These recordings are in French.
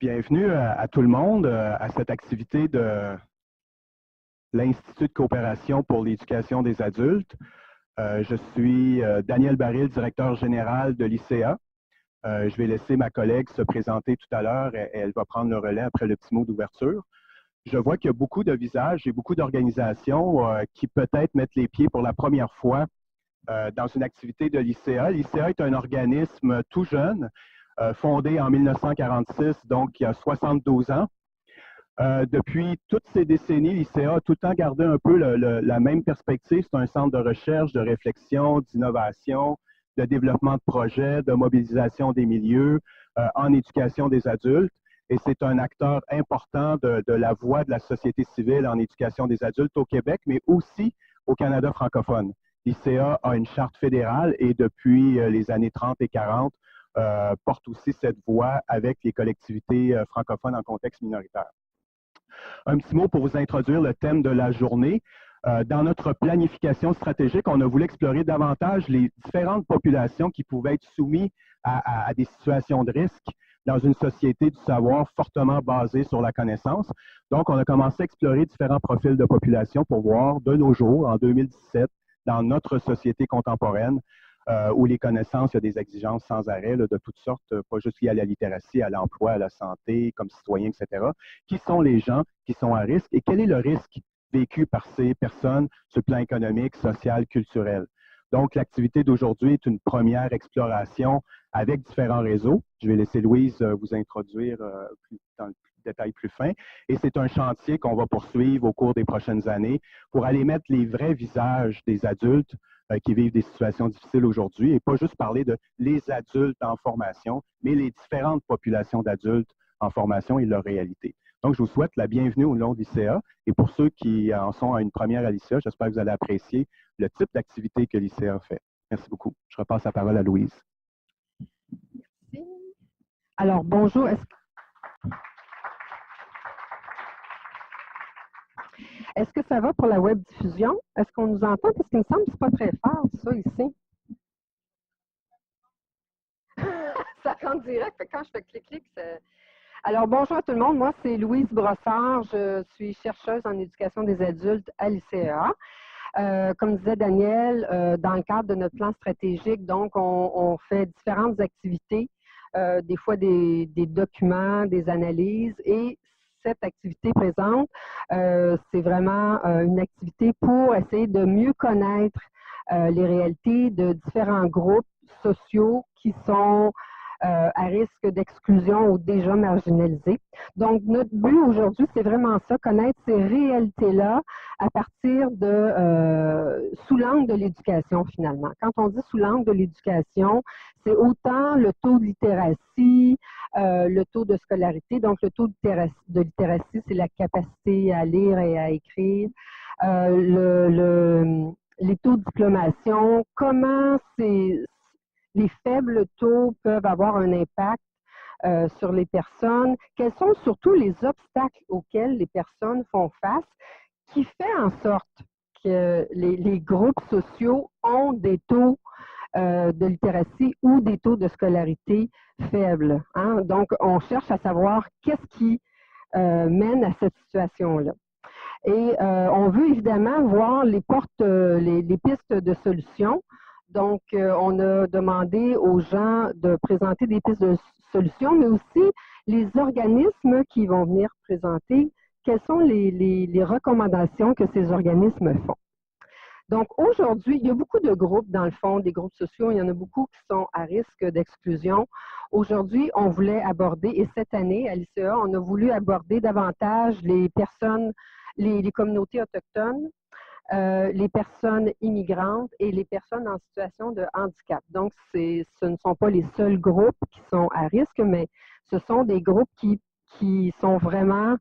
Bienvenue à tout le monde à cette activité de l'Institut de coopération pour l'éducation des adultes. Je suis Daniel Baril, directeur général de l'ICA. Je vais laisser ma collègue se présenter tout à l'heure et elle va prendre le relais après le petit mot d'ouverture. Je vois qu'il y a beaucoup de visages et beaucoup d'organisations qui peut-être mettent les pieds pour la première fois dans une activité de l'ICA. L'ICA est un organisme tout jeune, fondé en 1946, donc il y a 72 ans. Depuis toutes ces décennies, l'ICA a tout le temps gardé un peu la même perspective. C'est un centre de recherche, de réflexion, d'innovation, de développement de projets, de mobilisation des milieux en éducation des adultes. Et c'est un acteur important de la voix de la société civile en éducation des adultes au Québec, mais aussi au Canada francophone. L'ICA a une charte fédérale et depuis les années 30 et 40, porte aussi cette voix avec les collectivités francophones en contexte minoritaire. Un petit mot pour vous introduire le thème de la journée. Dans notre planification stratégique, on a voulu explorer davantage les différentes populations qui pouvaient être soumises à des situations de risque dans une société du savoir fortement basée sur la connaissance. Donc, on a commencé à explorer différents profils de population pour voir de nos jours, en 2017, dans notre société contemporaine, où les connaissances, il y a des exigences sans arrêt là, de toutes sortes, pas juste liées à la littératie, à l'emploi, à la santé, comme citoyens, etc. Qui sont les gens qui sont à risque et quel est le risque vécu par ces personnes sur le plan économique, social, culturel? Donc, l'activité d'aujourd'hui est une première exploration avec différents réseaux. Je vais laisser Louise vous introduire dans le détail plus fin. Et c'est un chantier qu'on va poursuivre au cours des prochaines années pour aller mettre les vrais visages des adultes qui vivent des situations difficiles aujourd'hui et pas juste parler de les adultes en formation, mais les différentes populations d'adultes en formation et leur réalité. Donc, je vous souhaite la bienvenue au long de l'ICA et pour ceux qui en sont à une première à l'ICA, j'espère que vous allez apprécier le type d'activité que l'ICA fait. Merci beaucoup. Je repasse la parole à Louise. Merci. Alors, bonjour. Est-ce que ça va pour la web diffusion? Est-ce qu'on nous entend? Parce qu'il me semble que ce n'est pas très fort, ça, ici. Ça rentre direct, quand je fais clic-clic, c'est... Alors, bonjour à tout le monde. Moi, c'est Louise Brossard. Je suis chercheuse en éducation des adultes à l'ICA. Comme disait Daniel, dans le cadre de notre plan stratégique, donc, on fait différentes activités, des fois des documents, des analyses, et cette activité présente, c'est vraiment une activité pour essayer de mieux connaître les réalités de différents groupes sociaux qui sont à risque d'exclusion ou déjà marginalisés. Donc, notre but aujourd'hui, c'est vraiment ça, connaître ces réalités-là à partir de, sous l'angle de l'éducation finalement. Quand on dit sous l'angle de l'éducation, c'est autant le taux de littératie, le taux de scolarité. Donc, le taux de littératie, c'est la capacité à lire et à écrire. Les taux de diplomation, comment les faibles taux peuvent avoir un impact sur les personnes, quels sont surtout les obstacles auxquels les personnes font face, qui fait en sorte que les groupes sociaux ont des taux de littératie ou des taux de scolarité faibles. Hein? Donc, on cherche à savoir qu'est-ce qui mène à cette situation-là. Et on veut évidemment voir les pistes de solutions. Donc, on a demandé aux gens de présenter des pistes de solutions, mais aussi les organismes qui vont venir présenter quelles sont les recommandations que ces organismes font. Donc, aujourd'hui, il y a beaucoup de groupes, dans le fond, des groupes sociaux. Il y en a beaucoup qui sont à risque d'exclusion. Aujourd'hui, on voulait aborder, et cette année, à l'ICA, on a voulu aborder davantage les personnes, les communautés autochtones, les personnes immigrantes et les personnes en situation de handicap. Donc, ce ne sont pas les seuls groupes qui sont à risque, mais ce sont des groupes qui sont vraiment...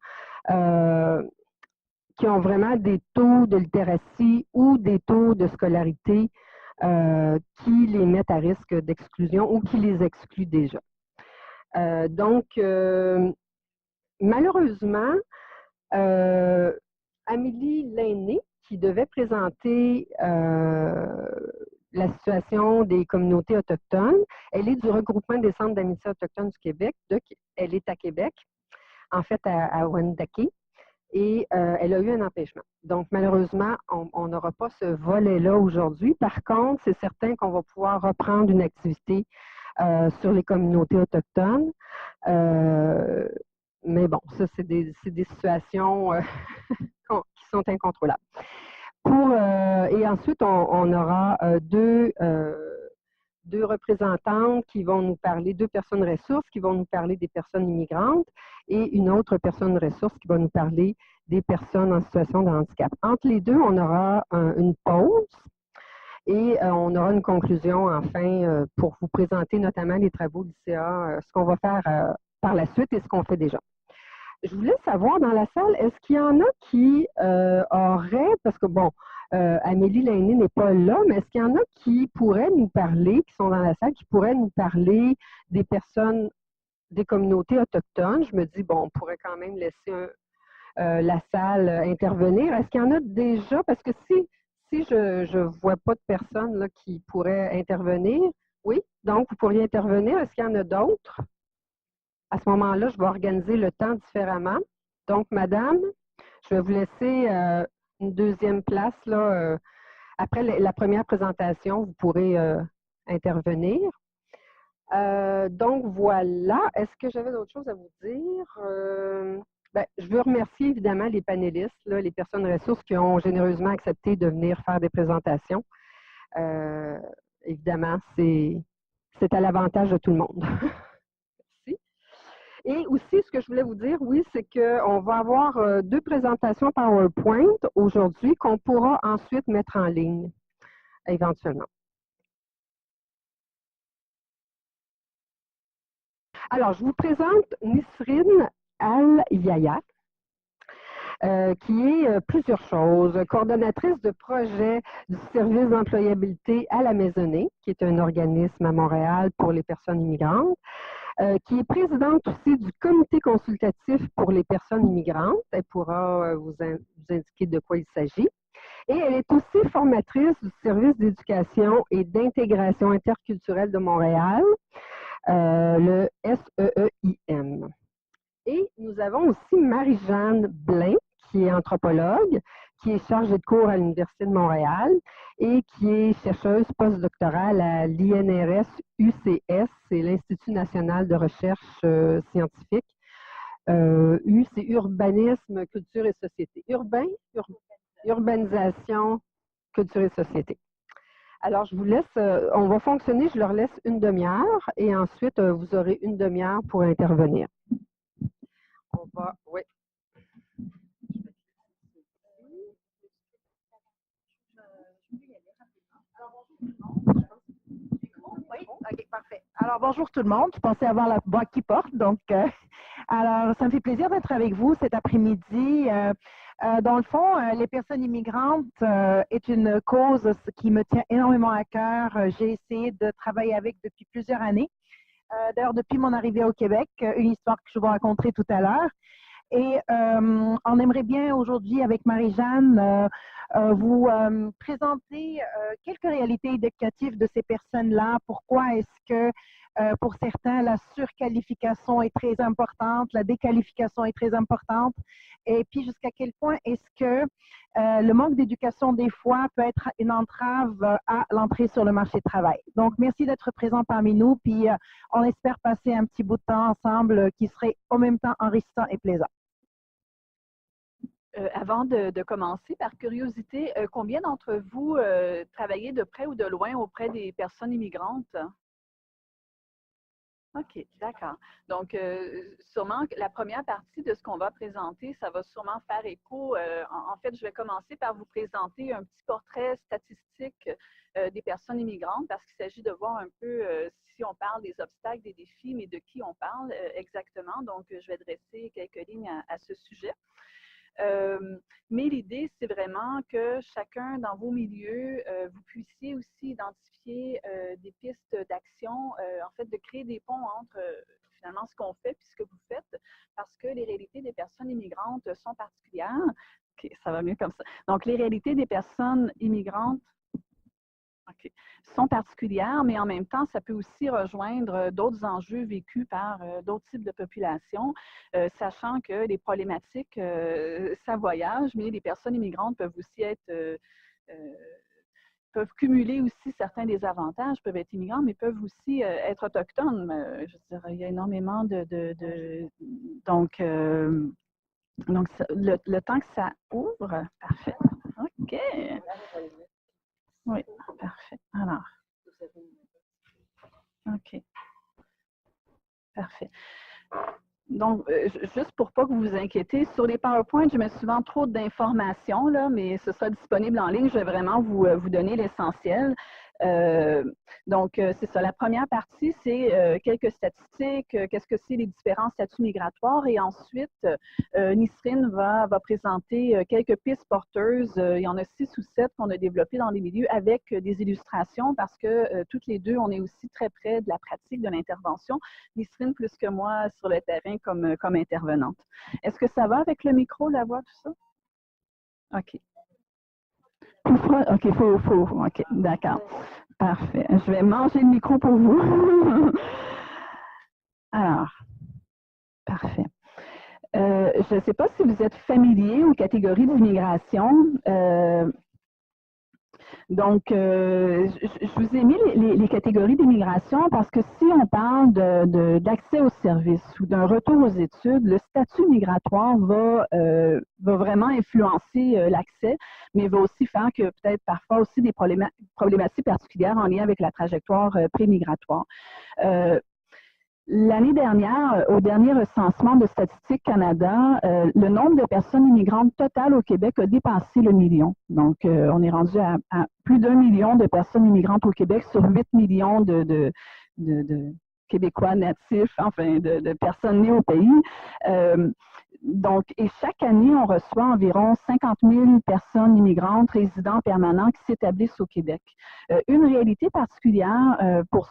qui ont vraiment des taux de littératie ou des taux de scolarité qui les mettent à risque d'exclusion ou qui les excluent déjà. Donc, malheureusement, Amélie Lainé, qui devait présenter la situation des communautés autochtones. Elle est du regroupement des centres d'amitié autochtones du Québec. Elle est à Québec, en fait à Wendake, et elle a eu un empêchement. Donc, malheureusement, on n'aura pas ce volet-là aujourd'hui. Par contre, c'est certain qu'on va pouvoir reprendre une activité sur les communautés autochtones. Mais bon, ça, c'est des situations qui sont incontrôlables. Et ensuite, on aura deux représentantes qui vont nous parler, deux personnes ressources qui vont nous parler des personnes immigrantes et une autre personne ressource qui va nous parler des personnes en situation de handicap. Entre les deux, on aura une pause et on aura une conclusion enfin pour vous présenter notamment les travaux du CA, ce qu'on va faire par la suite et ce qu'on fait déjà. Je voulais savoir dans la salle, est-ce qu'il y en a qui auraient, parce que bon, Amélie Lainé n'est pas là, mais est-ce qu'il y en a qui pourraient nous parler, qui sont dans la salle, qui pourraient nous parler des personnes, des communautés autochtones? Je me dis, bon, on pourrait quand même laisser la salle intervenir. Est-ce qu'il y en a déjà? Parce que si je ne vois pas de personnes là, qui pourraient intervenir, oui, donc vous pourriez intervenir. Est-ce qu'il y en a d'autres? À ce moment-là, je vais organiser le temps différemment. Donc, madame, je vais vous laisser une deuxième place. Là, après la première présentation, vous pourrez intervenir. Donc, voilà. Est-ce que j'avais d'autres choses à vous dire? Je veux remercier évidemment les panélistes, là, les personnes ressources qui ont généreusement accepté de venir faire des présentations. Évidemment, c'est à l'avantage de tout le monde. Merci. Et aussi, ce que je voulais vous dire, oui, c'est qu'on va avoir deux présentations PowerPoint aujourd'hui qu'on pourra ensuite mettre en ligne, éventuellement. Alors, je vous présente Nisrine Al-Yaya, qui est plusieurs choses. Coordonnatrice de projet du service d'employabilité à la Maisonnée, qui est un organisme à Montréal pour les personnes immigrantes. Qui est présidente aussi du comité consultatif pour les personnes immigrantes. Elle pourra vous indiquer de quoi il s'agit. Et elle est aussi formatrice du service d'éducation et d'intégration interculturelle de Montréal, le SEEIM. Et nous avons aussi Marie-Jeanne Blain, qui est anthropologue, qui est chargée de cours à l'Université de Montréal et qui est chercheuse postdoctorale à l'INRS-UCS, c'est l'Institut national de recherche scientifique. U, c'est urbanisme, culture et société. Urbanisation, culture et société. Alors, je vous laisse, on va fonctionner, je leur laisse une demi-heure et ensuite, vous aurez une demi-heure pour intervenir. On va, oui. Oui, OK, parfait. Alors, bonjour tout le monde. Je pensais avoir la voix qui porte. Donc, alors, ça me fait plaisir d'être avec vous cet après-midi. Dans le fond, les personnes immigrantes est une cause qui me tient énormément à cœur. J'ai essayé de travailler avec depuis plusieurs années. D'ailleurs, depuis mon arrivée au Québec, une histoire que je vais raconter tout à l'heure. Et on aimerait bien aujourd'hui, avec Marie-Jeanne, vous présenter quelques réalités éducatives de ces personnes-là. Pourquoi est-ce que, pour certains, la surqualification est très importante, la déqualification est très importante, et puis jusqu'à quel point est-ce que le manque d'éducation, des fois, peut être une entrave à l'entrée sur le marché du travail. Donc, merci d'être présent parmi nous, puis on espère passer un petit bout de temps ensemble qui serait en même temps enrichissant et plaisant. Avant de commencer, par curiosité, combien d'entre vous travaillez de près ou de loin auprès des personnes immigrantes? OK, d'accord. Donc, sûrement, la première partie de ce qu'on va présenter, ça va sûrement faire écho. En fait, je vais commencer par vous présenter un petit portrait statistique des personnes immigrantes parce qu'il s'agit de voir un peu si on parle des obstacles, des défis, mais de qui on parle exactement. Donc, je vais dresser quelques lignes à ce sujet. Mais l'idée, c'est vraiment que chacun dans vos milieux, vous puissiez aussi identifier des pistes d'action, en fait, de créer des ponts entre finalement ce qu'on fait et ce que vous faites, parce que les réalités des personnes immigrantes sont particulières. OK, ça va mieux comme ça. Donc, les réalités des personnes immigrantes sont particulières, mais en même temps, ça peut aussi rejoindre d'autres enjeux vécus par d'autres types de populations, sachant que les problématiques, ça voyage, mais les personnes immigrantes peuvent aussi être peuvent cumuler aussi certains des avantages, peuvent être immigrants, mais peuvent aussi être autochtones. Je veux dire, il y a énormément donc, le temps que ça ouvre, parfait. OK. Oui, parfait. Alors, OK. Parfait. Donc, juste pour pas que vous vous inquiétez, sur les PowerPoint, je mets souvent trop d'informations, là, mais ce sera disponible en ligne. Je vais vraiment vous donner l'essentiel. Donc, c'est ça. La première partie, c'est quelques statistiques, qu'est-ce que c'est les différents statuts migratoires. Et ensuite, Nisrine va présenter quelques pistes porteuses. Il y en a 6 ou 7 qu'on a développées dans les milieux avec des illustrations parce que toutes les deux, on est aussi très près de la pratique de l'intervention. Nisrine plus que moi sur le terrain comme intervenante. Est-ce que ça va avec le micro, la voix, tout ça? OK. OK, OK, d'accord. Parfait. Je vais manger le micro pour vous. Alors, parfait. Je ne sais pas si vous êtes familier aux catégories d'immigration. Donc, je vous ai mis les catégories d'immigration parce que si on parle d'accès aux services ou d'un retour aux études, le statut migratoire va vraiment influencer l'accès, mais va aussi faire que peut-être parfois aussi des problématiques particulières en lien avec la trajectoire pré-migratoire. L'année dernière, au dernier recensement de Statistique Canada, le nombre de personnes immigrantes totales au Québec a dépassé le million. Donc, on est rendu à plus d'1 million de personnes immigrantes au Québec sur 8 millions de Québécois natifs, enfin, de personnes nées au pays. Donc, et chaque année, on reçoit environ 50 000 personnes immigrantes, résidents permanents qui s'établissent au Québec. Une réalité particulière pour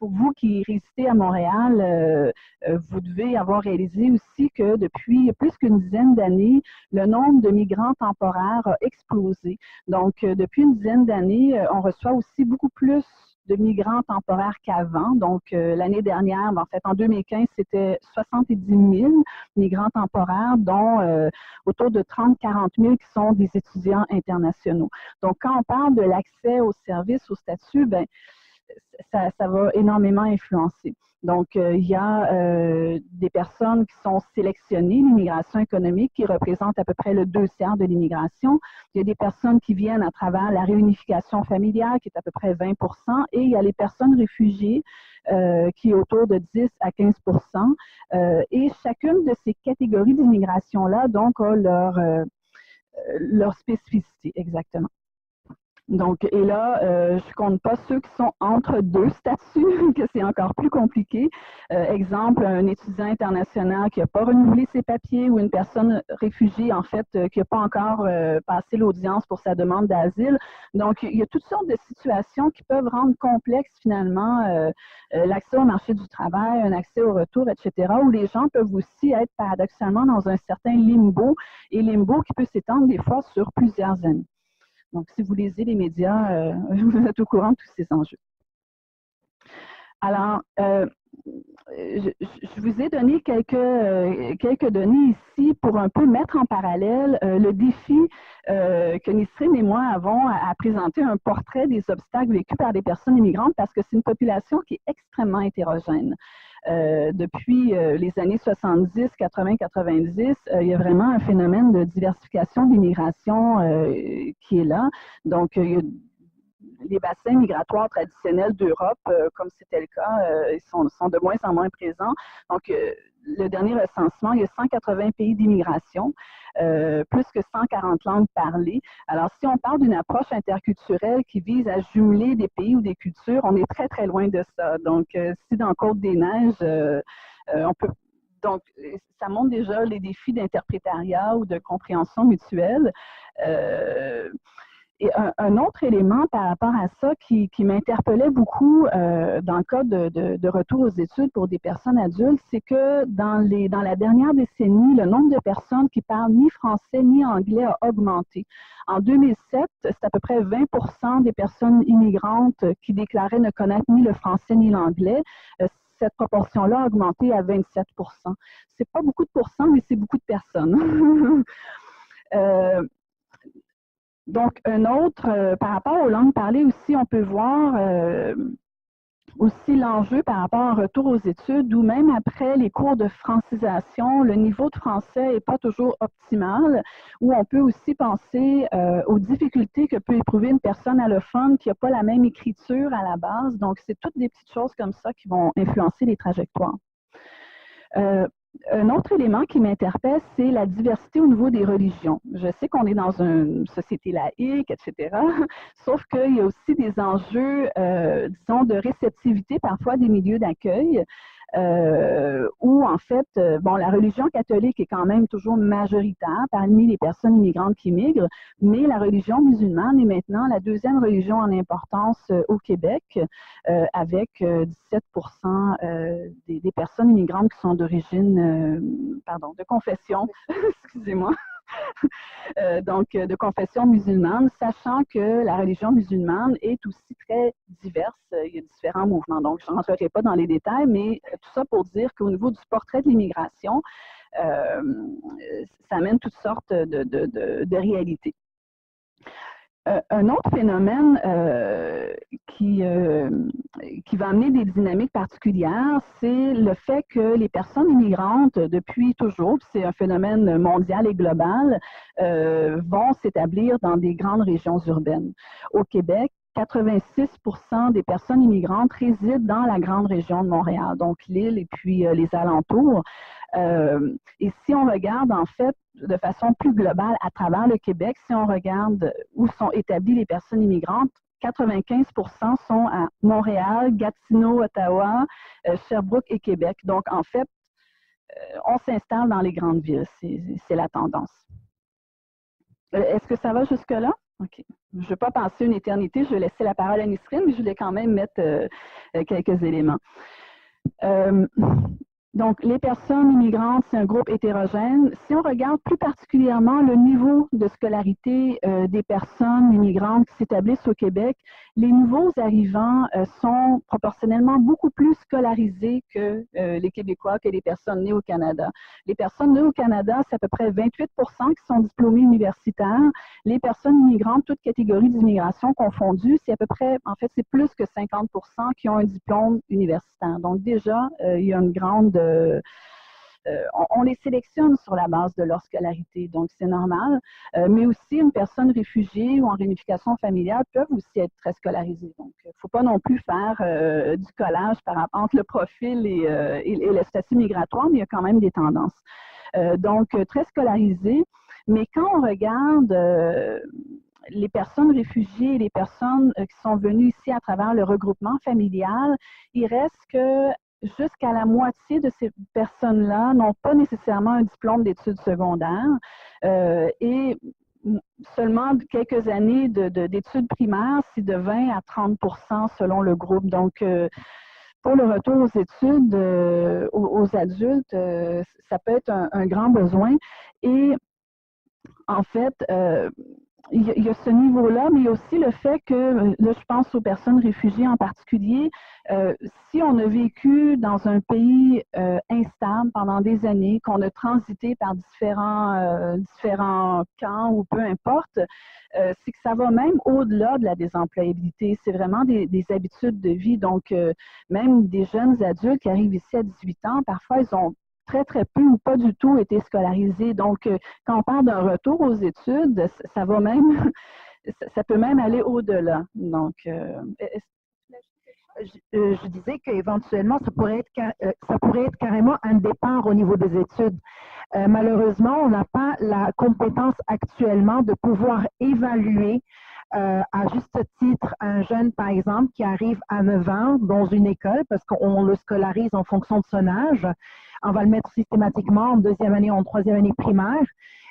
vous qui résidez à Montréal, vous devez avoir réalisé aussi que depuis plus qu'une dizaine d'années, le nombre de migrants temporaires a explosé. Donc, depuis une dizaine d'années, on reçoit aussi beaucoup plus de migrants temporaires qu'avant. Donc, l'année dernière, en fait, en 2015, c'était 70 000 migrants temporaires, dont autour de 30-40 000 qui sont des étudiants internationaux. Donc, quand on parle de l'accès aux services, au statut, ben, ça va énormément influencer. Donc, il y a des personnes qui sont sélectionnées, l'immigration économique, qui représente à peu près le 2/3 de l'immigration. Il y a des personnes qui viennent à travers la réunification familiale, qui est à peu près 20 %, et il y a les personnes réfugiées, qui est autour de 10 à 15 %. Et chacune de ces catégories d'immigration-là, donc, a leur spécificité, exactement. Donc, et là, je ne compte pas ceux qui sont entre deux statuts, que c'est encore plus compliqué. Exemple, un étudiant international qui n'a pas renouvelé ses papiers ou une personne réfugiée, en fait, qui n'a pas encore passé l'audience pour sa demande d'asile. Donc, il y a toutes sortes de situations qui peuvent rendre complexe, finalement, l'accès au marché du travail, un accès au retour, etc., où les gens peuvent aussi être paradoxalement dans un certain limbo, et limbo qui peut s'étendre des fois sur plusieurs années. Donc, si vous lisez les médias, vous êtes au courant de tous ces enjeux. Alors, je vous ai donné quelques données ici pour un peu mettre en parallèle le défi que Nisrine et moi avons à présenter un portrait des obstacles vécus par des personnes immigrantes parce que c'est une population qui est extrêmement hétérogène. Depuis les années 70, 80, 90, il y a vraiment un phénomène de diversification de l'immigration qui est là. Donc, il y a les bassins migratoires traditionnels d'Europe, comme c'était le cas, ils sont de moins en moins présents. Donc, le dernier recensement, il y a 180 pays d'immigration, plus que 140 langues parlées. Alors, si on parle d'une approche interculturelle qui vise à jumeler des pays ou des cultures, on est très, très loin de ça. Donc, si dans Côte-des-Neiges, on peut... Donc, ça montre déjà les défis d'interprétariat ou de compréhension mutuelle. Et un autre élément par rapport à ça qui m'interpellait beaucoup dans le cas de retour aux études pour des personnes adultes, c'est que dans la dernière décennie, le nombre de personnes qui parlent ni français ni anglais a augmenté. En 2007, c'est à peu près 20% des personnes immigrantes qui déclaraient ne connaître ni le français ni l'anglais. Cette proportion-là a augmenté à 27%. C'est pas beaucoup de pourcents, mais c'est beaucoup de personnes. Donc, un autre, par rapport aux langues parlées aussi, on peut voir aussi l'enjeu par rapport au retour aux études, où même après les cours de francisation, le niveau de français n'est pas toujours optimal, où on peut aussi penser aux difficultés que peut éprouver une personne allophone qui n'a pas la même écriture à la base. Donc, c'est toutes des petites choses comme ça qui vont influencer les trajectoires. Un autre élément qui m'interpelle, c'est la diversité au niveau des religions. Je sais qu'on est dans une société laïque, etc., sauf qu'il y a aussi des enjeux, disons, de réceptivité parfois des milieux d'accueil, où en fait, bon, la religion catholique est quand même toujours majoritaire parmi les personnes immigrantes qui migrent, mais la religion musulmane est maintenant la deuxième religion en importance au Québec, avec 17% des personnes immigrantes qui sont d'origine, de confession, excusez-moi, donc de confession musulmane, sachant que la religion musulmane est aussi très diverse. Il y a différents mouvements. Donc, je ne rentrerai pas dans les détails, mais tout ça pour dire qu'au niveau du portrait de l'immigration, ça amène toutes sortes de réalités. Un autre phénomène qui va amener des dynamiques particulières, c'est le fait que les personnes immigrantes, depuis toujours, c'est un phénomène mondial et global, vont s'établir dans des grandes régions urbaines. Au Québec, 86% des personnes immigrantes résident dans la grande région de Montréal, donc l'île et puis les alentours. Et si on regarde en fait de façon plus globale à travers le Québec, si on regarde où sont établies les personnes immigrantes, 95% sont à Montréal, Gatineau, Ottawa, Sherbrooke et Québec. Donc en fait, on s'installe dans les grandes villes, c'est la tendance. Est-ce que ça va jusque-là? OK. Je ne vais pas passer une éternité, je vais laisser la parole à Nisrine, mais je voulais quand même mettre quelques éléments. Donc, les personnes immigrantes, c'est un groupe hétérogène. Si on regarde plus particulièrement le niveau de scolarité des personnes immigrantes qui s'établissent au Québec, les nouveaux arrivants sont proportionnellement beaucoup plus scolarisés que les Québécois, que les personnes nées au Canada. Les personnes nées au Canada, c'est à peu près 28% qui sont diplômés universitaires. Les personnes immigrantes, toutes catégories d'immigration confondues, c'est à peu près, en fait, c'est plus que 50% qui ont un diplôme universitaire. Donc déjà, il y a une grande... on les sélectionne sur la base de leur scolarité, donc c'est normal. Mais aussi, une personne réfugiée ou en réunification familiale peuvent aussi être très scolarisées. Donc, il ne faut pas non plus faire du collage entre le profil et le statut migratoire, mais il y a quand même des tendances. Donc, très scolarisées. Mais quand on regarde les personnes réfugiées et les personnes qui sont venues ici à travers le regroupement familial, il reste que jusqu'à la moitié de ces personnes-là n'ont pas nécessairement un diplôme d'études secondaires et seulement quelques années d'études primaires, c'est de 20 à 30% selon le groupe. Donc, pour le retour aux études, aux adultes, ça peut être un grand besoin. Et en fait, il y a ce niveau-là, mais il y a aussi le fait que, là, je pense aux personnes réfugiées en particulier, si on a vécu dans un pays instable pendant des années, qu'on a transité par différents camps ou peu importe, c'est que ça va même au-delà de la désemployabilité. C'est vraiment des habitudes de vie. Donc, même des jeunes adultes qui arrivent ici à 18 ans, parfois, ils ont très, très peu ou pas du tout été scolarisés. Donc, quand on parle d'un retour aux études, ça va même, ça peut même aller au-delà. Donc, je disais qu'éventuellement, ça pourrait être carrément un départ au niveau des études. Malheureusement, on n'a pas la compétence actuellement de pouvoir évaluer à juste titre, un jeune, par exemple, qui arrive à 9 ans dans une école, parce qu'on le scolarise en fonction de son âge, on va le mettre systématiquement en deuxième année, en troisième année primaire.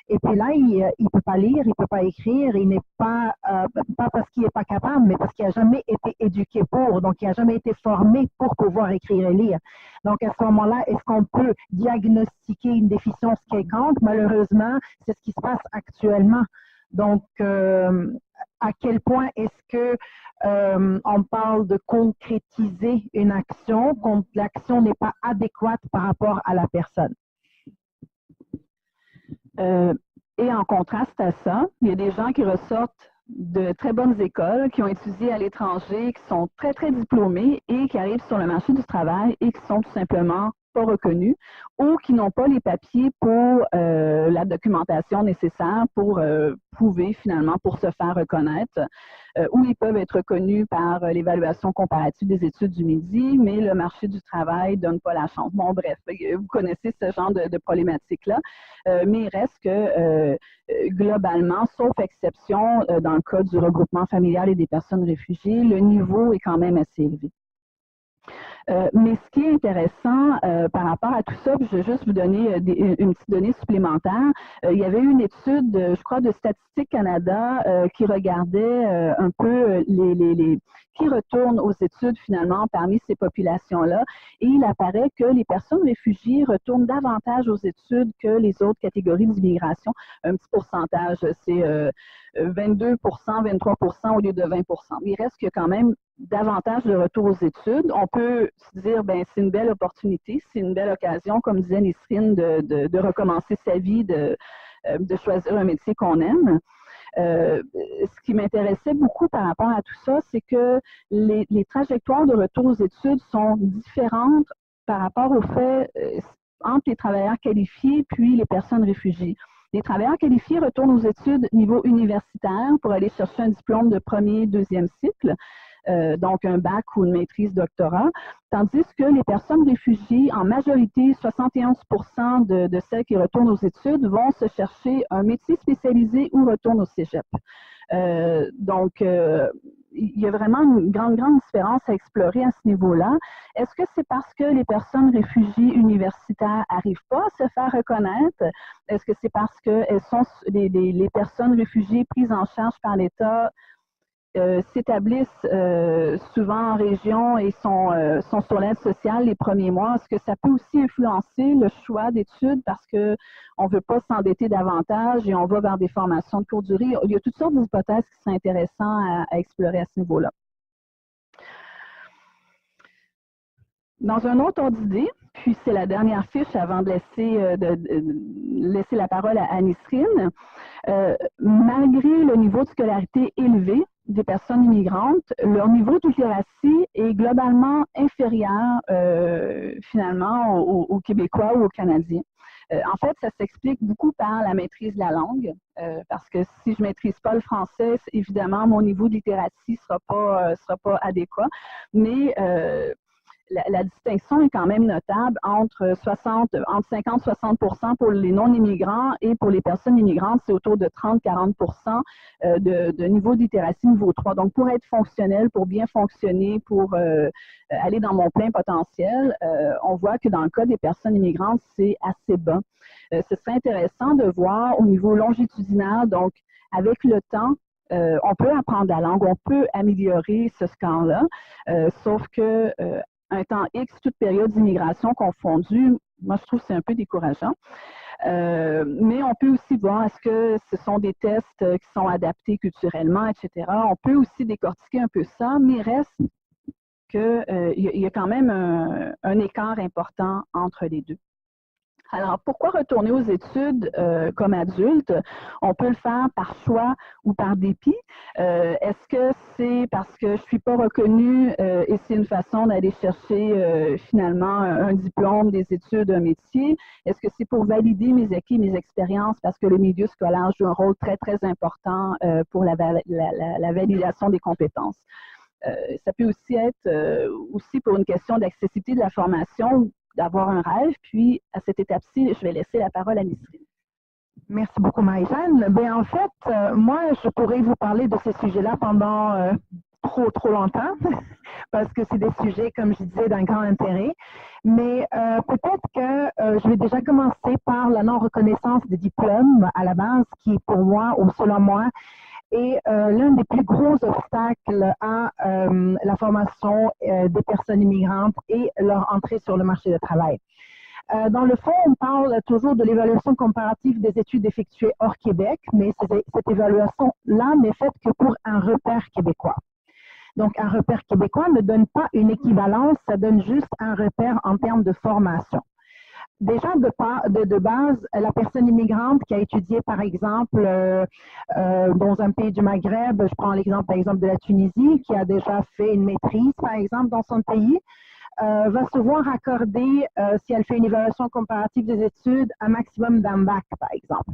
Et puis là, il ne peut pas lire, il ne peut pas écrire, il n'est pas, pas parce qu'il n'est pas capable, mais parce qu'il n'a jamais été éduqué pour, donc il n'a jamais été formé pour pouvoir écrire et lire. Donc à ce moment-là, est-ce qu'on peut diagnostiquer une déficience quelconque? Malheureusement, c'est ce qui se passe actuellement. Donc, à quel point est-ce que on parle de concrétiser une action quand l'action n'est pas adéquate par rapport à la personne? Et en contraste à ça, il y a des gens qui ressortent de très bonnes écoles, qui ont étudié à l'étranger, qui sont très, très diplômés et qui arrivent sur le marché du travail et qui sont tout simplement pas reconnus ou qui n'ont pas les papiers pour la documentation nécessaire pour prouver finalement, pour se faire reconnaître, ou ils peuvent être reconnus par l'évaluation comparative des études du Midi, mais le marché du travail ne donne pas la chance. Bon, bref, vous connaissez ce genre de problématique-là, mais il reste que globalement, sauf exception, dans le cas du regroupement familial et des personnes réfugiées, le niveau est quand même assez élevé. Mais ce qui est intéressant par rapport à tout ça, je vais juste vous donner une petite donnée supplémentaire. Il y avait une étude, je crois, de Statistique Canada qui regardait un peu qui retournent aux études finalement parmi ces populations-là. Et il apparaît que les personnes réfugiées retournent davantage aux études que les autres catégories d'immigration. Un petit pourcentage, c'est 22 23 au lieu de 20 Il reste que quand même davantage de retour aux études. On peut se dire, ben c'est une belle opportunité, c'est une belle occasion, comme disait Nisrine, de recommencer sa vie, de choisir un métier qu'on aime. Ce qui m'intéressait beaucoup par rapport à tout ça, c'est que les trajectoires de retour aux études sont différentes par rapport au fait entre les travailleurs qualifiés puis les personnes réfugiées. Les travailleurs qualifiés retournent aux études niveau universitaire pour aller chercher un diplôme de premier, deuxième cycle, donc un bac ou une maîtrise doctorat, tandis que les personnes réfugiées, en majorité, 71% de celles qui retournent aux études vont se chercher un métier spécialisé ou retournent au cégep. Donc, il y a vraiment une grande différence à explorer à ce niveau-là. Est-ce que c'est parce que les personnes réfugiées universitaires n'arrivent pas à se faire reconnaître? Est-ce que c'est parce que elles sont les personnes réfugiées prises en charge par l'État s'établissent souvent en région et sont sur l'aide sociale les premiers mois? Est-ce que ça peut aussi influencer le choix d'études parce qu'on ne veut pas s'endetter davantage et on va vers des formations de courte durée? Il y a toutes sortes d'hypothèses qui sont intéressantes à explorer à ce niveau-là. Dans un autre ordre d'idée, puis c'est la dernière fiche avant de laisser la parole à Nisrine, malgré le niveau de scolarité élevé des personnes immigrantes, leur niveau de littératie est globalement inférieur finalement aux Québécois ou aux Canadiens. En fait, ça s'explique beaucoup par la maîtrise de la langue, parce que si je ne maîtrise pas le français, évidemment, mon niveau de littératie ne sera pas adéquat, mais la distinction est quand même notable entre 50-60% pour les non-immigrants et pour les personnes immigrantes, c'est autour de 30-40% de niveau de littératie niveau 3. Donc, pour être fonctionnel, pour bien fonctionner, pour aller dans mon plein potentiel, on voit que dans le cas des personnes immigrantes, c'est assez bas. Ce serait intéressant de voir au niveau longitudinal, donc avec le temps, on peut apprendre la langue, on peut améliorer ce score-là, sauf que un temps X, toute période d'immigration confondue, moi je trouve que c'est un peu décourageant. Mais on peut aussi voir est-ce que ce sont des tests qui sont adaptés culturellement, etc. On peut aussi décortiquer un peu ça, mais il reste qu'il y a quand même un écart important entre les deux. Alors, pourquoi retourner aux études comme adulte? On peut le faire par choix ou par dépit. Est-ce que c'est parce que je ne suis pas reconnue et c'est une façon d'aller chercher finalement un diplôme, des études, un métier? Est-ce que c'est pour valider mes acquis, mes expériences parce que le milieu scolaire joue un rôle très, très important pour la validation des compétences? Ça peut aussi être aussi pour une question d'accessibilité de la formation, d'avoir un rêve. Puis, à cette étape-ci, je vais laisser la parole à Nisrine. Merci beaucoup, Marie-Jeanne. Ben, en fait, moi, je pourrais vous parler de ces sujets-là pendant trop longtemps, parce que c'est des sujets, comme je disais, d'un grand intérêt. Mais peut-être que je vais déjà commencer par la non-reconnaissance des diplômes à la base, qui est pour moi, ou selon moi, est l'un des plus gros obstacles à la formation des personnes immigrantes et leur entrée sur le marché du travail. Dans le fond, on parle toujours de l'évaluation comparative des études effectuées hors Québec, mais cette évaluation-là n'est faite que pour un repère québécois. Donc, un repère québécois ne donne pas une équivalence, ça donne juste un repère en termes de formation. Déjà, de base, la personne immigrante qui a étudié, par exemple, dans un pays du Maghreb, je prends l'exemple, par exemple, de la Tunisie, qui a déjà fait une maîtrise, par exemple, dans son pays, va se voir accorder, si elle fait une évaluation comparative des études, un maximum d'un bac, par exemple.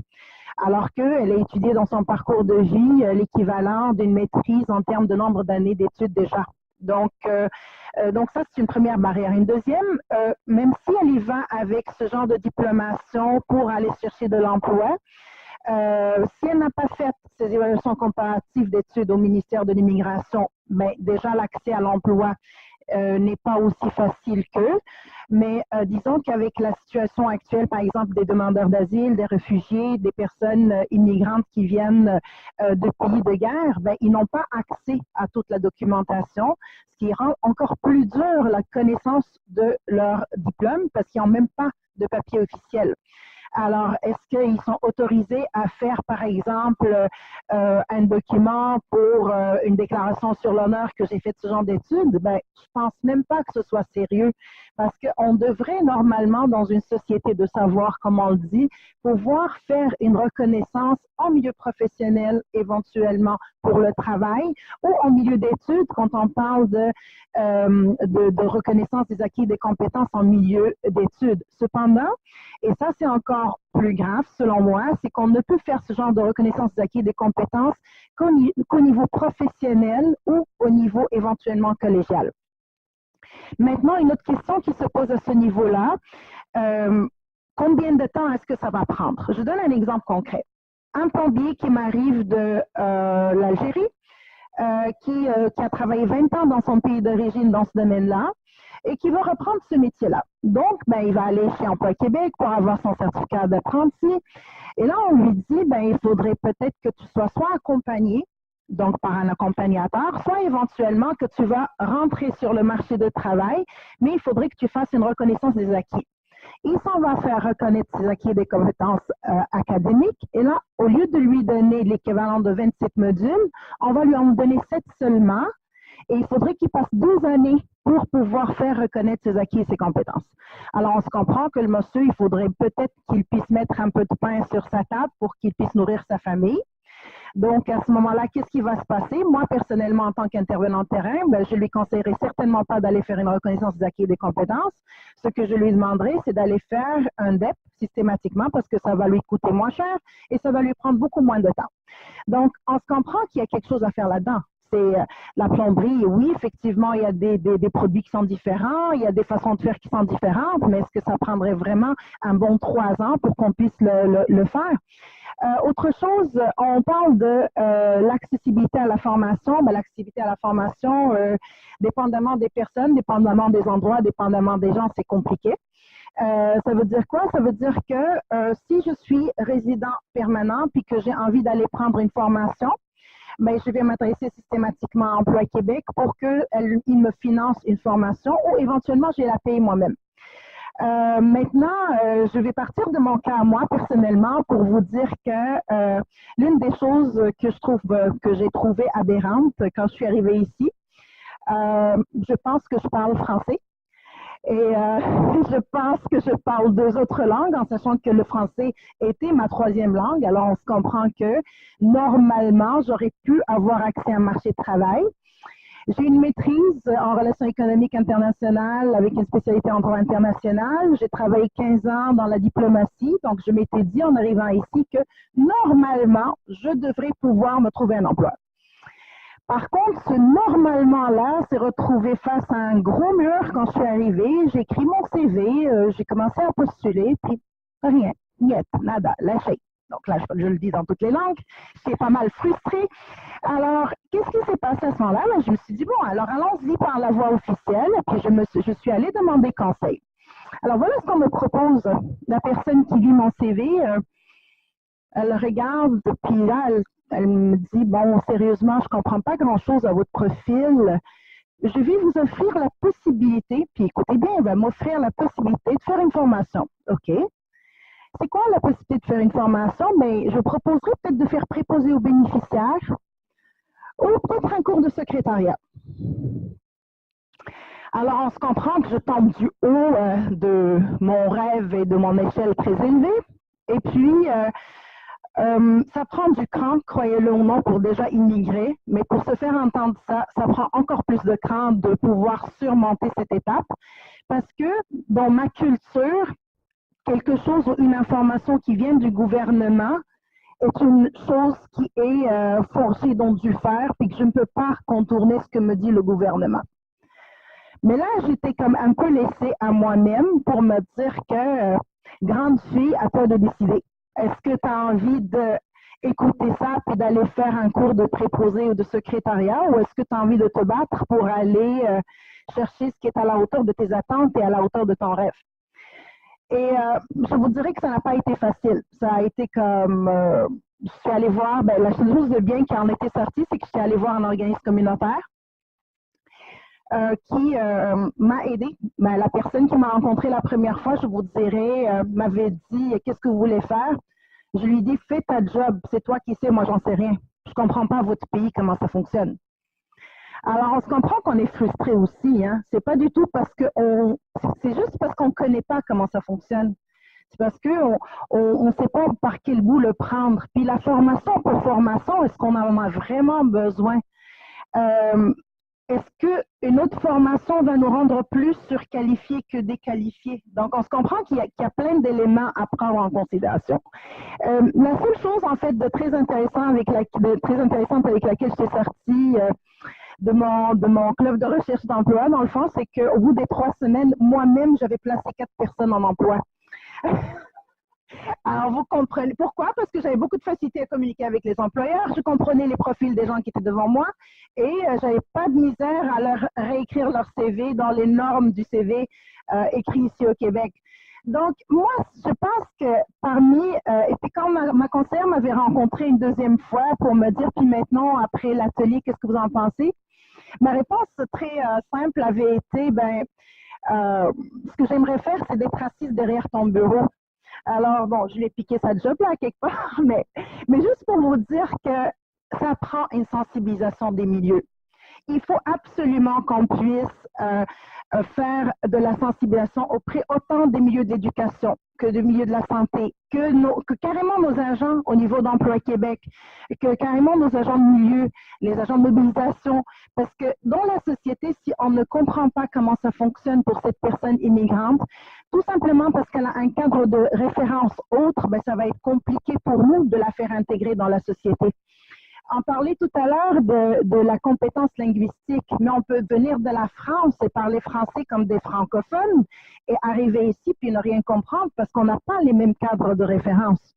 Alors qu'elle a étudié dans son parcours de vie l'équivalent d'une maîtrise en termes de nombre d'années d'études déjà. Donc ça, c'est une première barrière. Une deuxième, même si elle y va avec ce genre de diplomation pour aller chercher de l'emploi, si elle n'a pas fait ces évaluations comparatives d'études au ministère de l'Immigration, ben, déjà l'accès à l'emploi n'est pas aussi facile qu'eux. Mais disons qu'avec la situation actuelle, par exemple, des demandeurs d'asile, des réfugiés, des personnes immigrantes qui viennent de pays de guerre, ben, ils n'ont pas accès à toute la documentation, ce qui rend encore plus dur la connaissance de leur diplôme parce qu'ils n'ont même pas de papier officiel. Alors, est-ce qu'ils sont autorisés à faire, par exemple, un document pour une déclaration sur l'honneur que j'ai fait ce genre d'études? Ben, je pense même pas que ce soit sérieux parce qu'on devrait normalement, dans une société de savoir, comme on le dit, pouvoir faire une reconnaissance en milieu professionnel, éventuellement pour le travail, ou en milieu d'études, quand on parle de reconnaissance des acquis et des compétences en milieu d'études. Cependant, et ça, c'est encore plus grave, selon moi, c'est qu'on ne peut faire ce genre de reconnaissance des acquis et des compétences qu'au niveau professionnel ou au niveau éventuellement collégial. Maintenant, une autre question qui se pose à ce niveau-là, combien de temps est-ce que ça va prendre? Je donne un exemple concret. Un plombier qui m'arrive de l'Algérie, qui a travaillé 20 ans dans son pays d'origine dans ce domaine-là, et qui va reprendre ce métier-là. Donc, ben, il va aller chez Emploi Québec pour avoir son certificat d'apprenti. Et là, on lui dit, ben, il faudrait peut-être que tu sois soit accompagné, donc par un accompagnateur, soit éventuellement que tu vas rentrer sur le marché de travail, mais il faudrait que tu fasses une reconnaissance des acquis. Il s'en va faire reconnaître ses acquis et des compétences académiques. Et là, au lieu de lui donner l'équivalent de 27 modules, on va lui en donner 7 seulement. Et il faudrait qu'il passe 12 années pour pouvoir faire reconnaître ses acquis et ses compétences. Alors, on se comprend que le monsieur, il faudrait peut-être qu'il puisse mettre un peu de pain sur sa table pour qu'il puisse nourrir sa famille. Donc, à ce moment-là, qu'est-ce qui va se passer? Moi, personnellement, en tant qu'intervenant de terrain, ben, je lui conseillerais certainement pas d'aller faire une reconnaissance des acquis et des compétences. Ce que je lui demanderais, c'est d'aller faire un DEP systématiquement parce que ça va lui coûter moins cher et ça va lui prendre beaucoup moins de temps. Donc, on se comprend qu'il y a quelque chose à faire là-dedans. C'est la plomberie, oui, effectivement, il y a des produits qui sont différents, il y a des façons de faire qui sont différentes, mais est-ce que ça prendrait vraiment un bon 3 ans pour qu'on puisse le faire? Autre chose, on parle de l'accessibilité à la formation. Ben, l'accessibilité à la formation, dépendamment des personnes, dépendamment des endroits, dépendamment des gens, c'est compliqué. Ça veut dire quoi? Ça veut dire que si je suis résident permanent puis que j'ai envie d'aller prendre une formation, ben, je vais m'adresser systématiquement à Emploi Québec pour qu'il me finance une formation ou éventuellement, je vais la payer moi-même. Maintenant, je vais partir de mon cas à moi personnellement pour vous dire que l'une des choses que je trouve que j'ai trouvé aberrante quand je suis arrivée ici, je pense que je parle français. Et je pense que je parle 2 autres langues, en sachant que le français était ma 3e langue. Alors, on se comprend que normalement, j'aurais pu avoir accès à un marché de travail. J'ai une maîtrise en relations économiques internationales avec une spécialité en droit international. J'ai travaillé 15 ans dans la diplomatie. Donc, je m'étais dit en arrivant ici que normalement, je devrais pouvoir me trouver un emploi. Par contre, ce normalement-là s'est retrouvé face à un gros mur quand je suis arrivée. J'ai écrit mon CV, j'ai commencé à postuler, puis rien, niet, nada, lâché. Donc là, je le dis dans toutes les langues. J'étais pas mal frustrée. Alors, qu'est-ce qui s'est passé à ce moment-là? Je me suis dit, bon, alors allons-y par la voie officielle. Puis je suis allée demander conseil. Alors, voilà ce qu'on me propose. La personne qui lit mon CV, elle regarde, puis là, elle me dit, bon, sérieusement, je ne comprends pas grand-chose à votre profil. Je vais vous offrir la possibilité, puis écoutez bien, elle va m'offrir la possibilité de faire une formation. OK. C'est quoi la possibilité de faire une formation? Bien, je proposerais peut-être de faire préposer aux bénéficiaires ou peut-être un cours de secrétariat. Alors, on se comprend que je tombe du haut de mon rêve et de mon échelle très élevée. Et puis, ça prend du cran, croyez-le ou non, pour déjà immigrer, mais pour se faire entendre ça, ça prend encore plus de cran de pouvoir surmonter cette étape, parce que dans ma culture, quelque chose ou une information qui vient du gouvernement est une chose qui est forgée dans du fer, puis que je ne peux pas contourner ce que me dit le gouvernement. Mais là, j'étais comme un peu laissée à moi-même pour me dire que, grande fille, à toi de décider. Est-ce que tu as envie d'écouter ça et d'aller faire un cours de préposé ou de secrétariat, ou est-ce que tu as envie de te battre pour aller chercher ce qui est à la hauteur de tes attentes et à la hauteur de ton rêve? Et je vous dirais que ça n'a pas été facile. Ça a été comme, je suis allée voir, la chose de bien qui en était sortie, c'est que je suis allée voir un organisme communautaire qui m'a aidé. La personne qui m'a rencontrée la première fois, je vous dirais, m'avait dit « Qu'est-ce que vous voulez faire? » Je lui ai dit « Fais ta job, c'est toi qui sais, moi j'en sais rien. Je ne comprends pas votre pays, comment ça fonctionne. » Alors, on se comprend qu'on est frustré aussi. Hein? C'est pas du tout parce que c'est juste parce qu'on ne connaît pas comment ça fonctionne. C'est parce qu'on ne sait pas par quel bout le prendre. Puis la formation pour formation, est-ce qu'on en a vraiment besoin? Est-ce qu'une autre formation va nous rendre plus surqualifiés que déqualifiés? Donc, on se comprend qu'il y a plein d'éléments à prendre en considération. La seule chose, en fait, de très intéressante avec laquelle je suis sortie de mon club de recherche d'emploi, dans le fond, c'est qu'au bout des 3 semaines, moi-même, j'avais placé 4 personnes en emploi. Alors, vous comprenez pourquoi? Parce que j'avais beaucoup de facilité à communiquer avec les employeurs. Je comprenais les profils des gens qui étaient devant moi et j'avais pas de misère à leur réécrire leur CV dans les normes du CV écrit ici au Québec. Donc, moi, je pense que et puis quand ma conseillère m'avait rencontré une deuxième fois pour me dire, puis maintenant, après l'atelier, qu'est-ce que vous en pensez? Ma réponse très simple avait été, ce que j'aimerais faire, c'est d'être assise derrière ton bureau. Alors, bon, je lui ai piqué sa job là, quelque part, mais juste pour vous dire que ça prend une sensibilisation des milieux. Il faut absolument qu'on puisse faire de la sensibilisation auprès autant des milieux d'éducation que des milieux de la santé, que carrément nos agents au niveau d'Emploi Québec, que carrément nos agents de milieu, les agents de mobilisation, parce que dans la société, si on ne comprend pas comment ça fonctionne pour cette personne immigrante, tout simplement parce qu'elle a un cadre de référence autre, ça va être compliqué pour nous de la faire intégrer dans la société. On parlait tout à l'heure de la compétence linguistique, mais on peut venir de la France et parler français comme des francophones et arriver ici puis ne rien comprendre parce qu'on n'a pas les mêmes cadres de référence.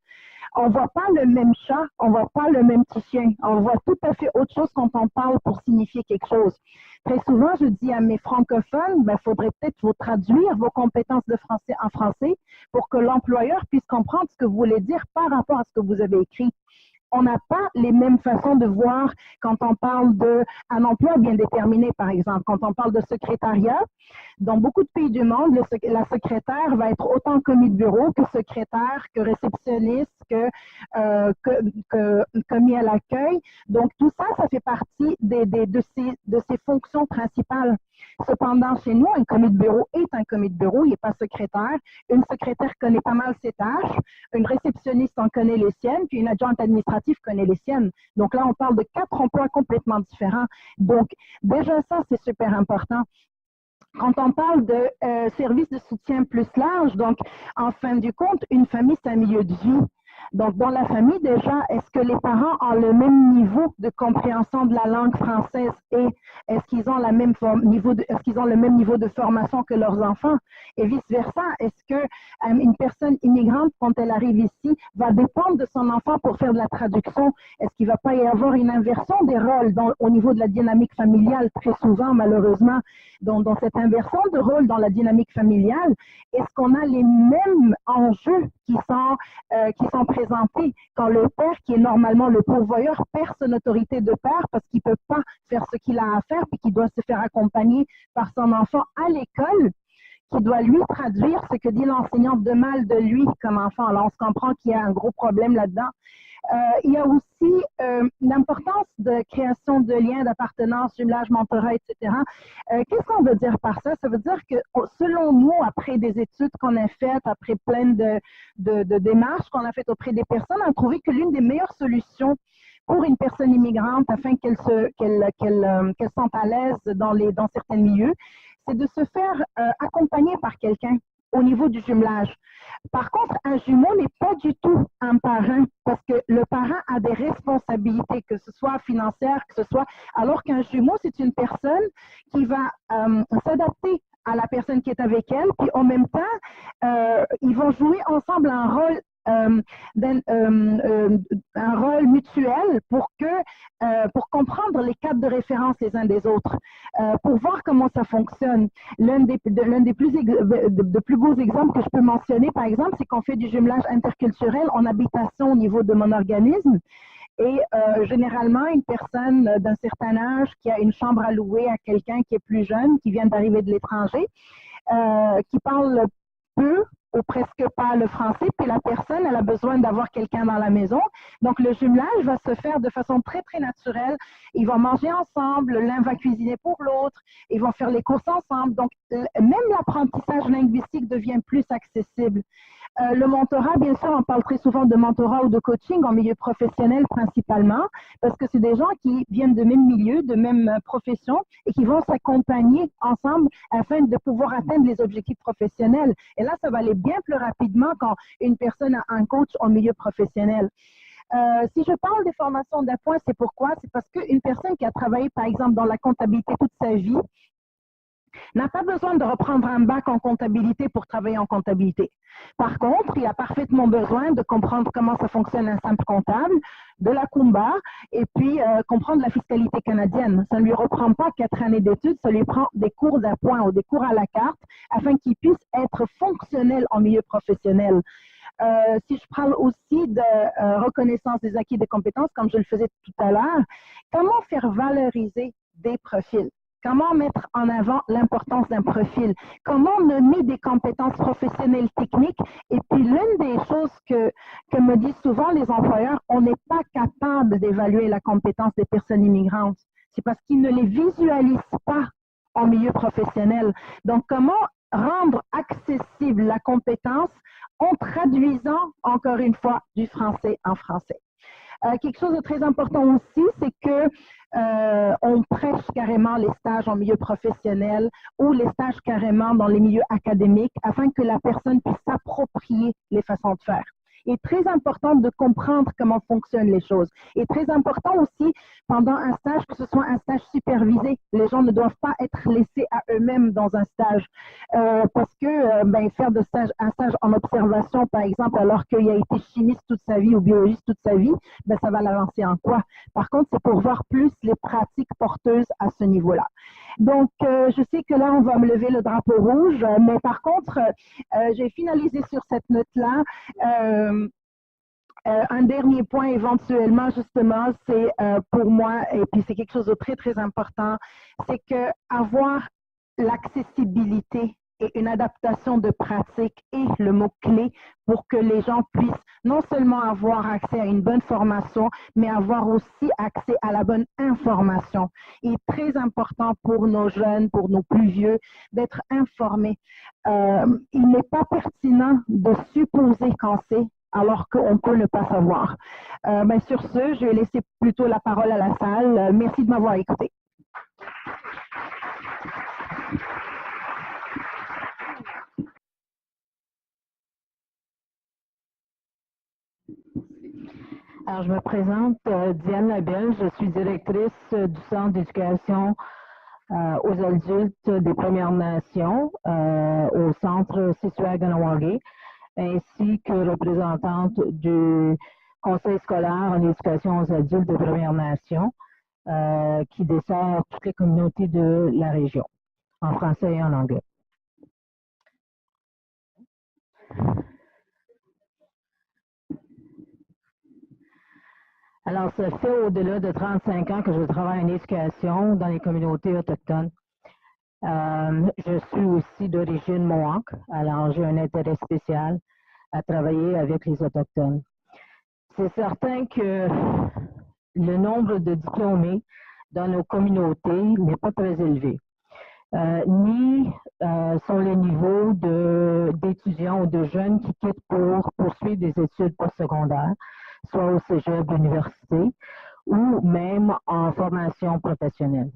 On ne voit pas le même chat, on ne voit pas le même petit chien. On voit tout à fait autre chose quand on parle pour signifier quelque chose. Très souvent, je dis à mes francophones, il faudrait peut-être vous traduire vos compétences de français en français pour que l'employeur puisse comprendre ce que vous voulez dire par rapport à ce que vous avez écrit. On n'a pas les mêmes façons de voir quand on parle d'un emploi bien déterminé, par exemple. Quand on parle de secrétariat, dans beaucoup de pays du monde, la secrétaire va être autant commis de bureau que secrétaire, que réceptionniste, que commis à l'accueil. Donc, tout ça, ça fait partie de ces fonctions principales. Cependant, chez nous, un commis de bureau est un commis de bureau, il n'est pas secrétaire. Une secrétaire connaît pas mal ses tâches, une réceptionniste en connaît les siennes, puis une adjointe administrative connaît les siennes. Donc là, on parle de 4 emplois complètement différents. Donc, déjà ça, c'est super important. Quand on parle de services de soutien plus large, donc en fin du compte, une famille, c'est un milieu de vie. Donc, dans la famille, déjà, est-ce que les parents ont le même niveau de compréhension de la langue française et est-ce qu'ils ont, est-ce qu'ils ont le même niveau de formation que leurs enfants? Et vice-versa, est-ce que une personne immigrante, quand elle arrive ici, va dépendre de son enfant pour faire de la traduction? Est-ce qu'il ne va pas y avoir une inversion des rôles au niveau de la dynamique familiale? Très souvent, malheureusement, dans cette inversion de rôle dans la dynamique familiale, est-ce qu'on a les mêmes enjeux qui sont présentés quand le père, qui est normalement le pourvoyeur, perd son autorité de père parce qu'il ne peut pas faire ce qu'il a à faire puis qu'il doit se faire accompagner par son enfant à l'école, qui doit lui traduire ce que dit l'enseignante de mal de lui comme enfant. Alors, on se comprend qu'il y a un gros problème là-dedans. Il y a aussi l'importance de création de liens d'appartenance, jumelage, mentorat, etc. Qu'est-ce qu'on veut dire par ça? Ça veut dire que, selon nous, après des études qu'on a faites, après plein de démarches qu'on a faites auprès des personnes, on a trouvé que l'une des meilleures solutions pour une personne immigrante, afin qu'elle se sente à l'aise dans certains milieux, c'est de se faire accompagner par quelqu'un au niveau du jumelage. Par contre, un jumeau n'est pas du tout un parrain parce que le parrain a des responsabilités, que ce soit financières, que ce soit, alors qu'un jumeau, c'est une personne qui va s'adapter à la personne qui est avec elle, puis en même temps, ils vont jouer ensemble un rôle un rôle mutuel pour comprendre les cadres de référence les uns des autres, pour voir comment ça fonctionne. L'un des plus beaux exemples que je peux mentionner, par exemple, c'est qu'on fait du jumelage interculturel en habitation au niveau de mon organisme. Et généralement, une personne d'un certain âge qui a une chambre à louer à quelqu'un qui est plus jeune, qui vient d'arriver de l'étranger, qui parle peu ou presque pas le français, puis la personne, elle a besoin d'avoir quelqu'un dans la maison. Donc, le jumelage va se faire de façon très, très naturelle. Ils vont manger ensemble, l'un va cuisiner pour l'autre, ils vont faire les courses ensemble. Donc, même l'apprentissage linguistique devient plus accessible. Le mentorat, bien sûr, on parle très souvent de mentorat ou de coaching en milieu professionnel principalement, parce que c'est des gens qui viennent de même milieu, de même profession, et qui vont s'accompagner ensemble afin de pouvoir atteindre les objectifs professionnels. Et là, ça va aller bien plus rapidement quand une personne a un coach en milieu professionnel. Si je parle des formations d'appoint, c'est pourquoi? C'est parce qu'une personne qui a travaillé, par exemple, dans la comptabilité toute sa vie, n'a pas besoin de reprendre un bac en comptabilité pour travailler en comptabilité. Par contre, il a parfaitement besoin de comprendre comment ça fonctionne un simple comptable, de la Kumba, et puis comprendre la fiscalité canadienne. Ça ne lui reprend pas 4 années d'études, ça lui prend des cours d'appoint ou des cours à la carte afin qu'il puisse être fonctionnel en milieu professionnel. Si je parle aussi de reconnaissance des acquis de compétences, comme je le faisais tout à l'heure, comment faire valoriser des profils? Comment mettre en avant l'importance d'un profil? Comment nommer des compétences professionnelles techniques? Et puis, l'une des choses que me disent souvent les employeurs, on n'est pas capable d'évaluer la compétence des personnes immigrantes. C'est parce qu'ils ne les visualisent pas en milieu professionnel. Donc, comment rendre accessible la compétence en traduisant, encore une fois, du français en français? Quelque chose de très important aussi, c'est que on prêche carrément les stages en milieu professionnel ou les stages carrément dans les milieux académiques afin que la personne puisse s'approprier les façons de faire. Il est très important de comprendre comment fonctionnent les choses. Il est très important aussi, pendant un stage, que ce soit un stage supervisé. Les gens ne doivent pas être laissés à eux-mêmes dans un stage. Parce que faire un stage en observation, par exemple, alors qu'il a été chimiste toute sa vie ou biologiste toute sa vie, ça va l'avancer en quoi? Par contre, c'est pour voir plus les pratiques porteuses à ce niveau-là. Donc, je sais que là, on va me lever le drapeau rouge, mais par contre, j'ai finalisé sur cette note-là. Un dernier point éventuellement, justement, c'est pour moi, et puis c'est quelque chose de très, très important, c'est que avoir l'accessibilité et une adaptation de pratique est le mot-clé pour que les gens puissent non seulement avoir accès à une bonne formation, mais avoir aussi accès à la bonne information. Il est très important pour nos jeunes, pour nos plus vieux, d'être informés. Il n'est pas pertinent de supposer qu'on sait alors qu'on peut ne pas savoir. Sur ce, je vais laisser plutôt la parole à la salle. Merci de m'avoir écouté. Alors, je me présente, Diane Labelle, je suis directrice du Centre d'éducation aux adultes des Premières Nations au Centre situé à Kahnawake, ainsi que représentante du Conseil scolaire en éducation aux adultes des Premières Nations, qui dessert toutes les communautés de la région, en français et en anglais. Alors, ça fait au-delà de 35 ans que je travaille en éducation dans les communautés autochtones. Je suis aussi d'origine Mohawk, alors j'ai un intérêt spécial à travailler avec les Autochtones. C'est certain que le nombre de diplômés dans nos communautés n'est pas très élevé. Ni sont les niveaux d'étudiants ou de jeunes qui quittent pour poursuivre des études postsecondaires, soit au cégep, l'université, ou même en formation professionnelle.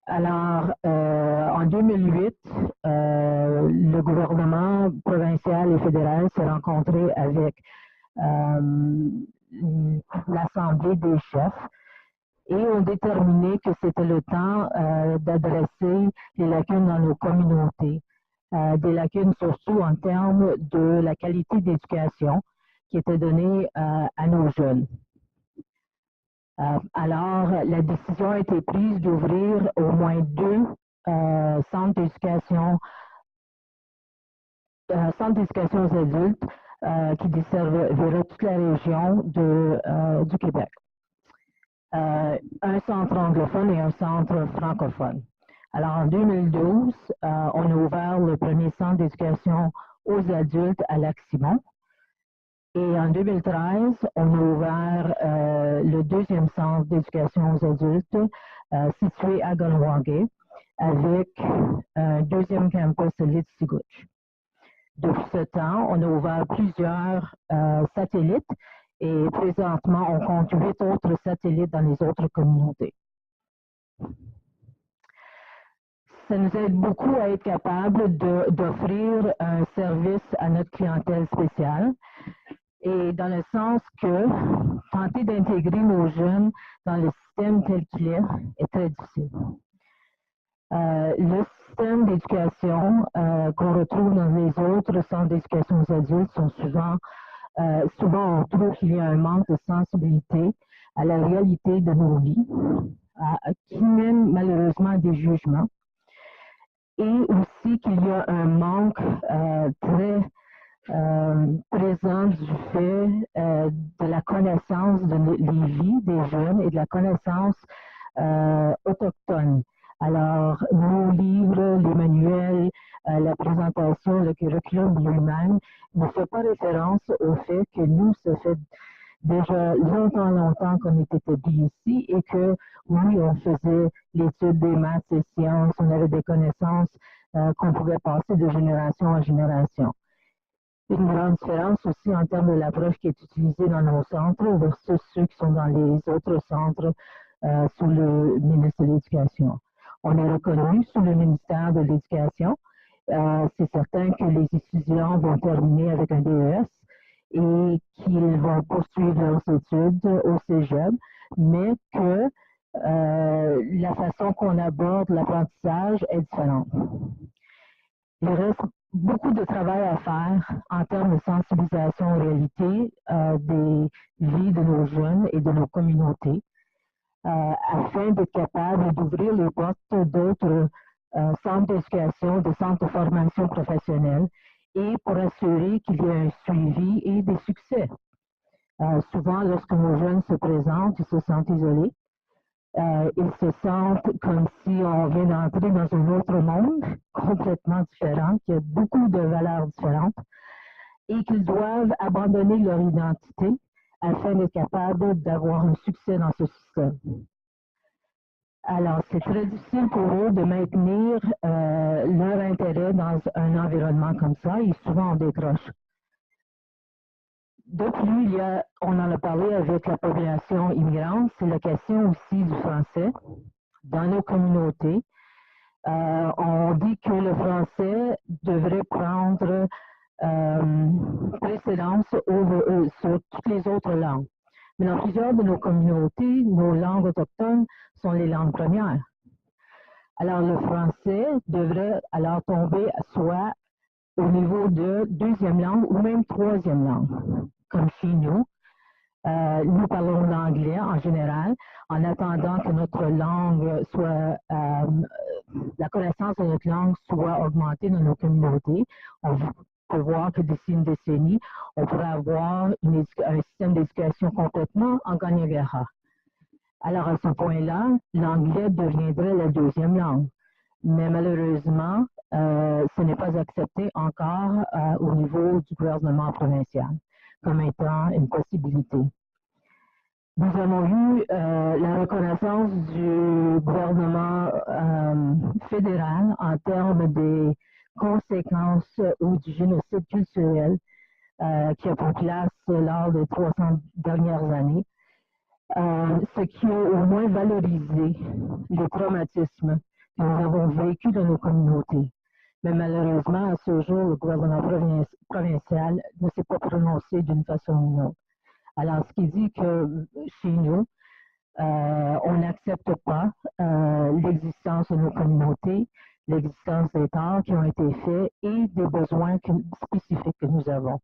Alors, en 2008, le gouvernement provincial et fédéral s'est rencontré avec l'Assemblée des chefs et ont déterminé que c'était le temps d'adresser les lacunes dans nos communautés, des lacunes surtout en termes de la qualité d'éducation qui était donnée à nos jeunes. Alors, la décision a été prise d'ouvrir au moins 2 centres d'éducation aux adultes qui desserviraient toute la région du Québec. Un centre anglophone et un centre francophone. Alors, en 2012, on a ouvert le premier centre d'éducation aux adultes à Lac-Simon. Et en 2013, on a ouvert le deuxième centre d'éducation aux adultes situé à Kahnawake avec un deuxième campus à Litsiguch. Depuis ce temps, on a ouvert plusieurs satellites et présentement, on compte 8 autres satellites dans les autres communautés. Ça nous aide beaucoup à être capable d'offrir un service à notre clientèle spéciale. Et dans le sens que tenter d'intégrer nos jeunes dans le système tel qu'il est très difficile. Le système d'éducation qu'on retrouve dans les autres centres d'éducation aux adultes sont souvent on trouve qu'il y a un manque de sensibilité à la réalité de nos vies, qui mène malheureusement à des jugements, et aussi qu'il y a un manque très présent du fait de la connaissance des vies des jeunes et de la connaissance autochtone. Alors, nos livres, les manuels, la présentation, le curriculum lui-même ne fait pas référence au fait que nous, ça fait déjà longtemps qu'on est établis ici et que, oui, on faisait l'étude des maths et sciences, on avait des connaissances qu'on pouvait passer de génération en génération. Une grande différence aussi en termes de l'approche qui est utilisée dans nos centres versus ceux qui sont dans les autres centres sous le ministère de l'Éducation. On est reconnu sous le ministère de l'Éducation. C'est certain que les étudiants vont terminer avec un DES et qu'ils vont poursuivre leurs études au cégep, mais que la façon qu'on aborde l'apprentissage est différente. Il reste beaucoup de travail à faire en termes de sensibilisation aux réalités des vies de nos jeunes et de nos communautés, afin d'être capable d'ouvrir les portes d'autres centres d'éducation, de centres de formation professionnelle, et pour assurer qu'il y ait un suivi et des succès. Souvent, lorsque nos jeunes se présentent, ils se sentent isolés. Ils se sentent comme si on vient d'entrer dans un autre monde complètement différent, qui a beaucoup de valeurs différentes, et qu'ils doivent abandonner leur identité afin d'être capables d'avoir un succès dans ce système. Alors, c'est très difficile pour eux de maintenir leur intérêt dans un environnement comme ça, et souvent on décroche. De plus, on en a parlé avec la population immigrante, c'est la question aussi du français dans nos communautés. On dit que le français devrait prendre précédence sur toutes les autres langues. Mais dans plusieurs de nos communautés, nos langues autochtones sont les langues premières. Alors, le français devrait alors tomber soit au niveau de deuxième langue ou même troisième langue. Comme chez nous, nous parlons l'anglais en général, en attendant que notre langue soit, la connaissance de notre langue soit augmentée dans nos communautés. On peut voir que d'ici une décennie, on pourrait avoir un système d'éducation complètement en Kanien'kehá:ka. Alors, à ce point-là, l'anglais deviendrait la deuxième langue. Mais malheureusement, ce n'est pas accepté encore au niveau du gouvernement provincial comme étant une possibilité. Nous avons eu la reconnaissance du gouvernement fédéral en termes des conséquences ou du génocide culturel qui a pris place lors des 300 dernières années, ce qui a au moins valorisé le traumatisme que nous avons vécu dans nos communautés. Mais malheureusement, à ce jour, le gouvernement provincial ne s'est pas prononcé d'une façon ou d'une autre. Alors, ce qui dit que chez nous, on n'accepte pas l'existence de nos communautés, l'existence des torts qui ont été faits et des besoins spécifiques que nous avons.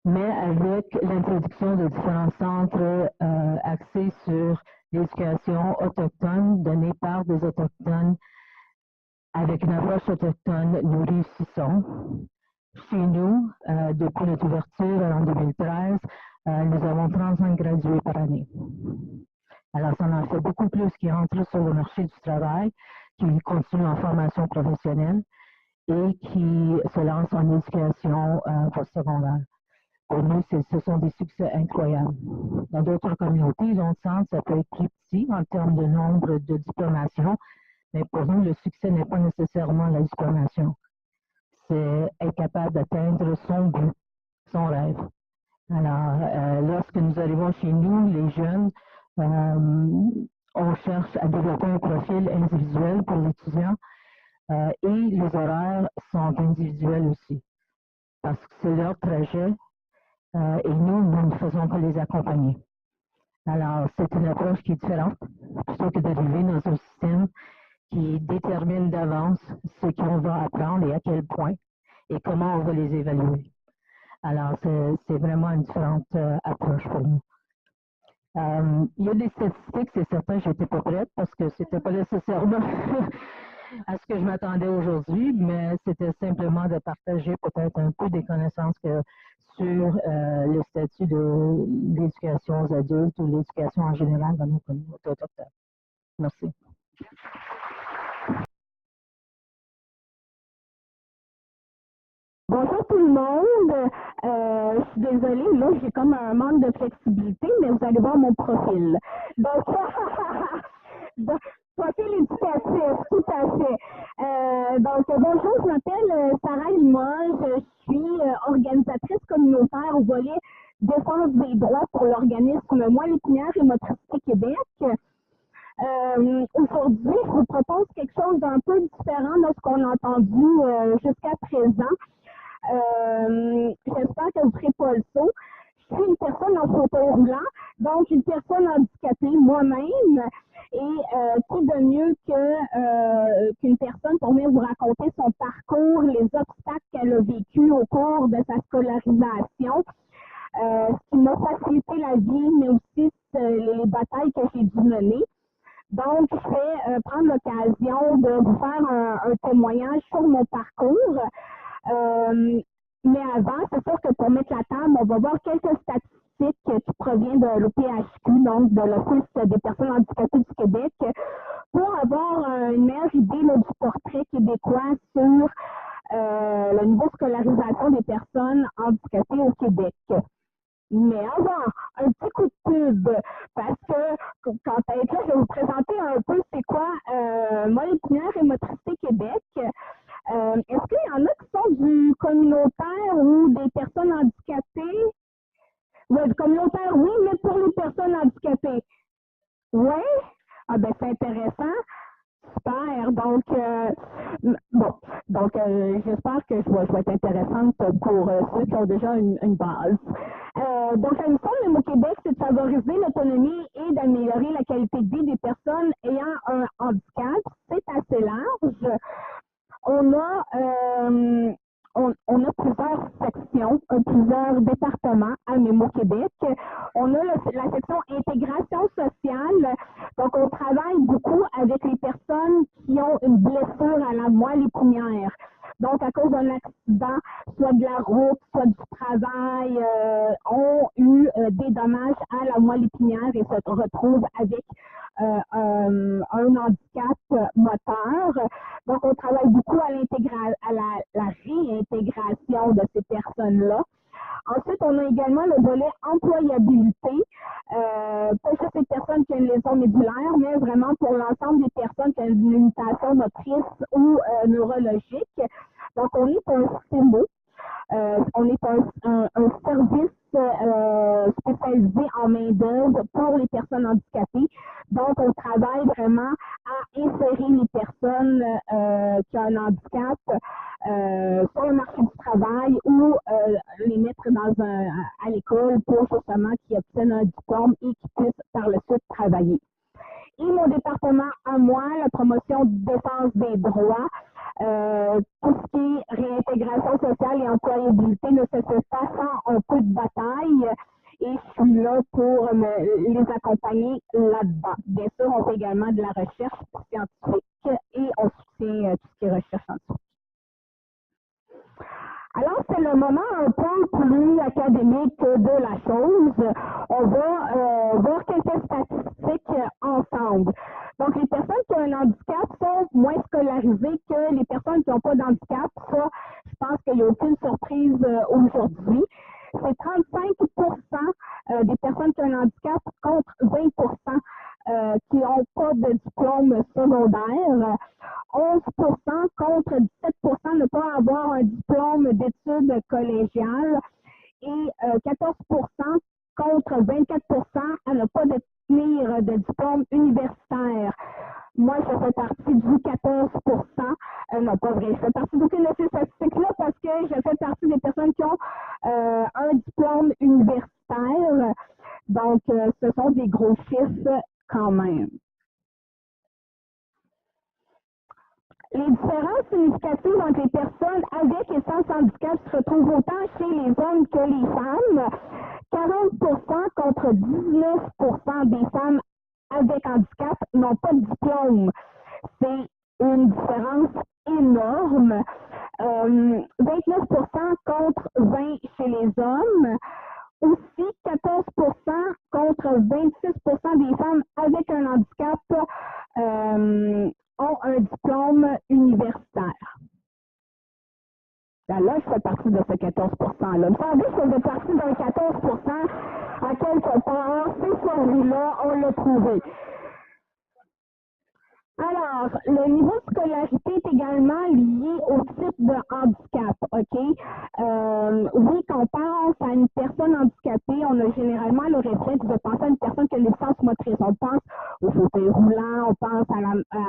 Mais avec l'introduction de différents centres axés sur l'éducation autochtone donnée par des autochtones, avec une approche autochtone, nous réussissons. Chez nous, depuis notre ouverture en 2013, nous avons 35 gradués par année. Alors, ça en fait beaucoup plus qui entrent sur le marché du travail, qui continuent en formation professionnelle et qui se lancent en éducation postsecondaire. Pour nous, ce sont des succès incroyables. Dans d'autres communautés, d'autres centres, ça peut être plus petit en termes de nombre de diplomations, mais pour nous, le succès n'est pas nécessairement la diplomation. C'est être capable d'atteindre son but, son rêve. Alors, lorsque nous arrivons chez nous, les jeunes, on cherche à développer un profil individuel pour l'étudiant et les horaires sont individuels aussi, parce que c'est leur trajet et nous ne faisons que les accompagner. Alors, c'est une approche qui est différente, plutôt que d'arriver dans un système qui détermine d'avance ce qu'on va apprendre et à quel point et comment on va les évaluer. Alors, c'est vraiment une différente approche pour nous. Il y a des statistiques, c'est certain, je n'étais pas prête parce que ce n'était pas nécessairement à ce que je m'attendais aujourd'hui, mais c'était simplement de partager peut-être un peu des connaissances sur le statut de l'éducation aux adultes ou l'éducation en général dans nos communautés autochtones. Merci. Bonjour tout le monde. Je suis désolée, là, j'ai comme un manque de flexibilité, mais vous allez voir mon profil. Donc, profil éducatif, tout à fait. Donc, bonjour, je m'appelle Sarah Limoges. Je suis organisatrice communautaire au volet défense des droits pour l'organisme Moi Lépinière et Motricité Québec. Aujourd'hui, je vous propose quelque chose d'un peu différent de ce qu'on a entendu jusqu'à présent. J'espère que vous ne ferez pas le saut. Je suis une personne en fauteuil roulant, donc une personne handicapée moi-même, et qui de mieux qu'une personne pour venir vous raconter son parcours, les obstacles qu'elle a vécu au cours de sa scolarisation, ce qui m'a facilité la vie, mais aussi les batailles que j'ai dû mener. Donc, je vais prendre l'occasion de vous faire un témoignage sur mon parcours. Mais avant, c'est sûr que pour mettre la table, on va voir quelques statistiques qui proviennent de l'OPHQ, donc de l'Office des personnes handicapées du Québec, pour avoir une meilleure idée là, du portrait québécois sur le niveau de scolarisation des personnes handicapées au Québec. Mais avant, un petit coup de pub, parce que quand à être là, je vais vous présenter un peu c'est quoi Moi Lépinière et Motricité Québec. Est-ce qu'il y en a qui sont du communautaire ou des personnes handicapées? Oui, du communautaire, oui, mais pour les personnes handicapées. Oui? Ah ben c'est intéressant. Super. Donc, j'espère que je vais être intéressante pour ceux qui ont déjà une base. Donc, la mission de Mémo-Québec, c'est de favoriser l'autonomie et d'améliorer la qualité de vie des personnes ayant un handicap. C'est assez large. On a plusieurs sections, plusieurs départements à Mémo-Québec. On a la section intégration sociale. Donc, on travaille beaucoup avec les personnes qui ont une blessure à la moelle épinière. Donc, à cause d'un accident, soit de la route, soit du travail, ont eu des dommages à la moelle épinière et se retrouvent avec un handicap moteur. Donc, on travaille beaucoup à la réintégration de ces personnes-là. Ensuite, on a également le volet employabilité, pas juste les personnes qui ont une lésion médulaire, mais vraiment pour l'ensemble des personnes qui ont une limitation motrice ou neurologique. Donc, on est un CIMO, on est un service spécialisé en main-d'œuvre pour les personnes handicapées. Donc, on travaille vraiment à insérer les personnes qui ont un handicap sur le marché du travail ou les mettre à l'école pour justement qu'ils obtiennent un diplôme et qu'ils puissent par la suite travailler. Et mon département à moi, la promotion de défense des droits, tout ce qui est réintégration sociale et employabilité ne se fait pas sans un peu de bataille et je suis là pour les accompagner là-dedans. Bien sûr, on fait également de la recherche scientifique et on soutient tout ce qui est recherche scientifique. Alors, c'est le moment un peu plus académique de la chose. On va voir quelques statistiques ensemble. Donc, les personnes qui ont un handicap sont moins scolarisées que les personnes qui n'ont pas d'handicap. Ça, je pense qu'il n'y a aucune surprise aujourd'hui. C'est 35% des personnes qui ont un handicap contre 20% qui n'ont pas de diplôme secondaire. 11% contre 17% ne pas avoir un diplôme d'études collégiales et 14% contre 24% à ne pas détenir de diplôme universitaire. Moi, je fais partie du 14%. Non, pas vrai. Je fais partie d'aucune de ces statistiques-là parce que je fais partie des personnes qui ont un diplôme universitaire. Donc, ce sont des gros chiffres quand même. Les différences significatives entre les personnes avec et sans handicap se retrouvent autant chez les hommes que les femmes. 40% contre 19% des femmes avec handicap n'ont pas de diplôme. C'est une différence énorme. 29% contre 20% chez les hommes. Aussi, 14% contre 26% des femmes avec un handicap ont un diplôme universitaire. Là, je fais partie de ce 14%-là. Il me semblait que je faisais partie d'un 14% à quelque part. C'est celui-là, on l'a trouvé. Alors, le niveau de scolarité est également lié au type de handicap, OK? Oui, quand on pense à une personne handicapée, on a généralement le réflexe de penser à une personne qui a une déficience motrice. On pense au fauteuil roulant, on pense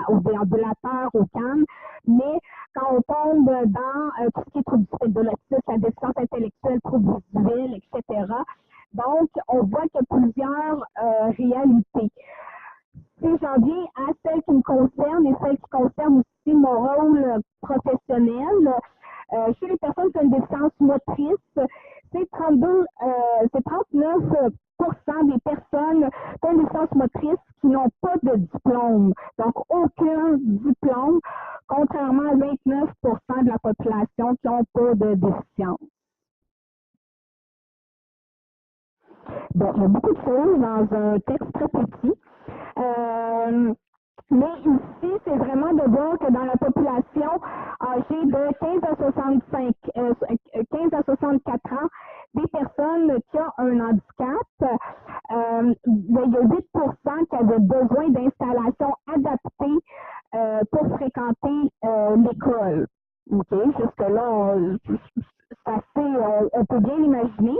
au déambulateur, au canne, mais quand on tombe dans tout ce qui est trouble du spectre de l'autisme, la déficience intellectuelle, trouble visuel, etc., donc, on voit qu'il y a plusieurs réalités. Si j'en viens à celles qui me concernent et celles qui concernent aussi mon rôle professionnel, chez les personnes qui ont une déficience motrice, c'est 39% des personnes qui ont une déficience motrice qui n'ont pas de diplôme. Donc, aucun diplôme, contrairement à 29% de la population qui n'ont pas de déficience. Bon, il y a beaucoup de choses dans un texte très petit. Mais ici, c'est vraiment de voir que dans la population âgée de 15 à 64 ans, des personnes qui ont un handicap, il y a 8% qui avaient besoin d'installations adaptées pour fréquenter l'école. Okay? Jusque-là, on peut bien l'imaginer.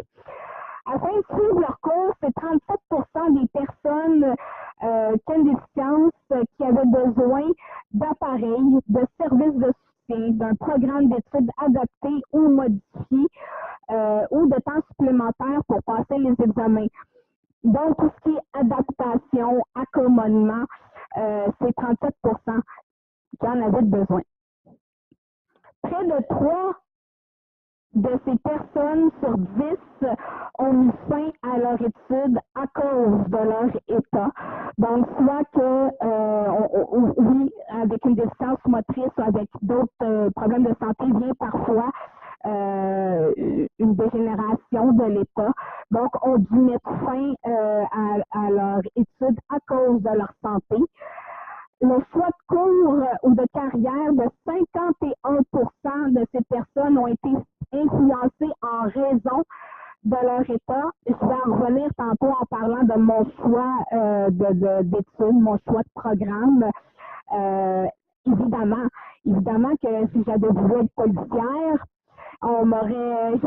Afin de suivre leur cours, c'est 37% des personnes qui ont une déficience qui avaient besoin d'appareils, de services de soutien, d'un programme d'études adapté ou modifié ou de temps supplémentaire pour passer les examens. Donc, tout ce qui est adaptation, accommodement, c'est 37 qui en avaient besoin. Près de 3 de ces personnes sur 10 ont mis fin à leur étude à cause de leur état. Donc, soit que, oui, avec une déficience motrice ou avec d'autres problèmes de santé, vient parfois une dégénération de l'état. Donc, ont dû mettre fin à leur étude à cause de leur santé. Le choix de cours ou de carrière de 51% de ces personnes ont été influencées en raison de leur état. Je vais en revenir tantôt en parlant de mon choix d'études, mon choix de programme. Évidemment que si j'avais voulu être policière, on m'aurait,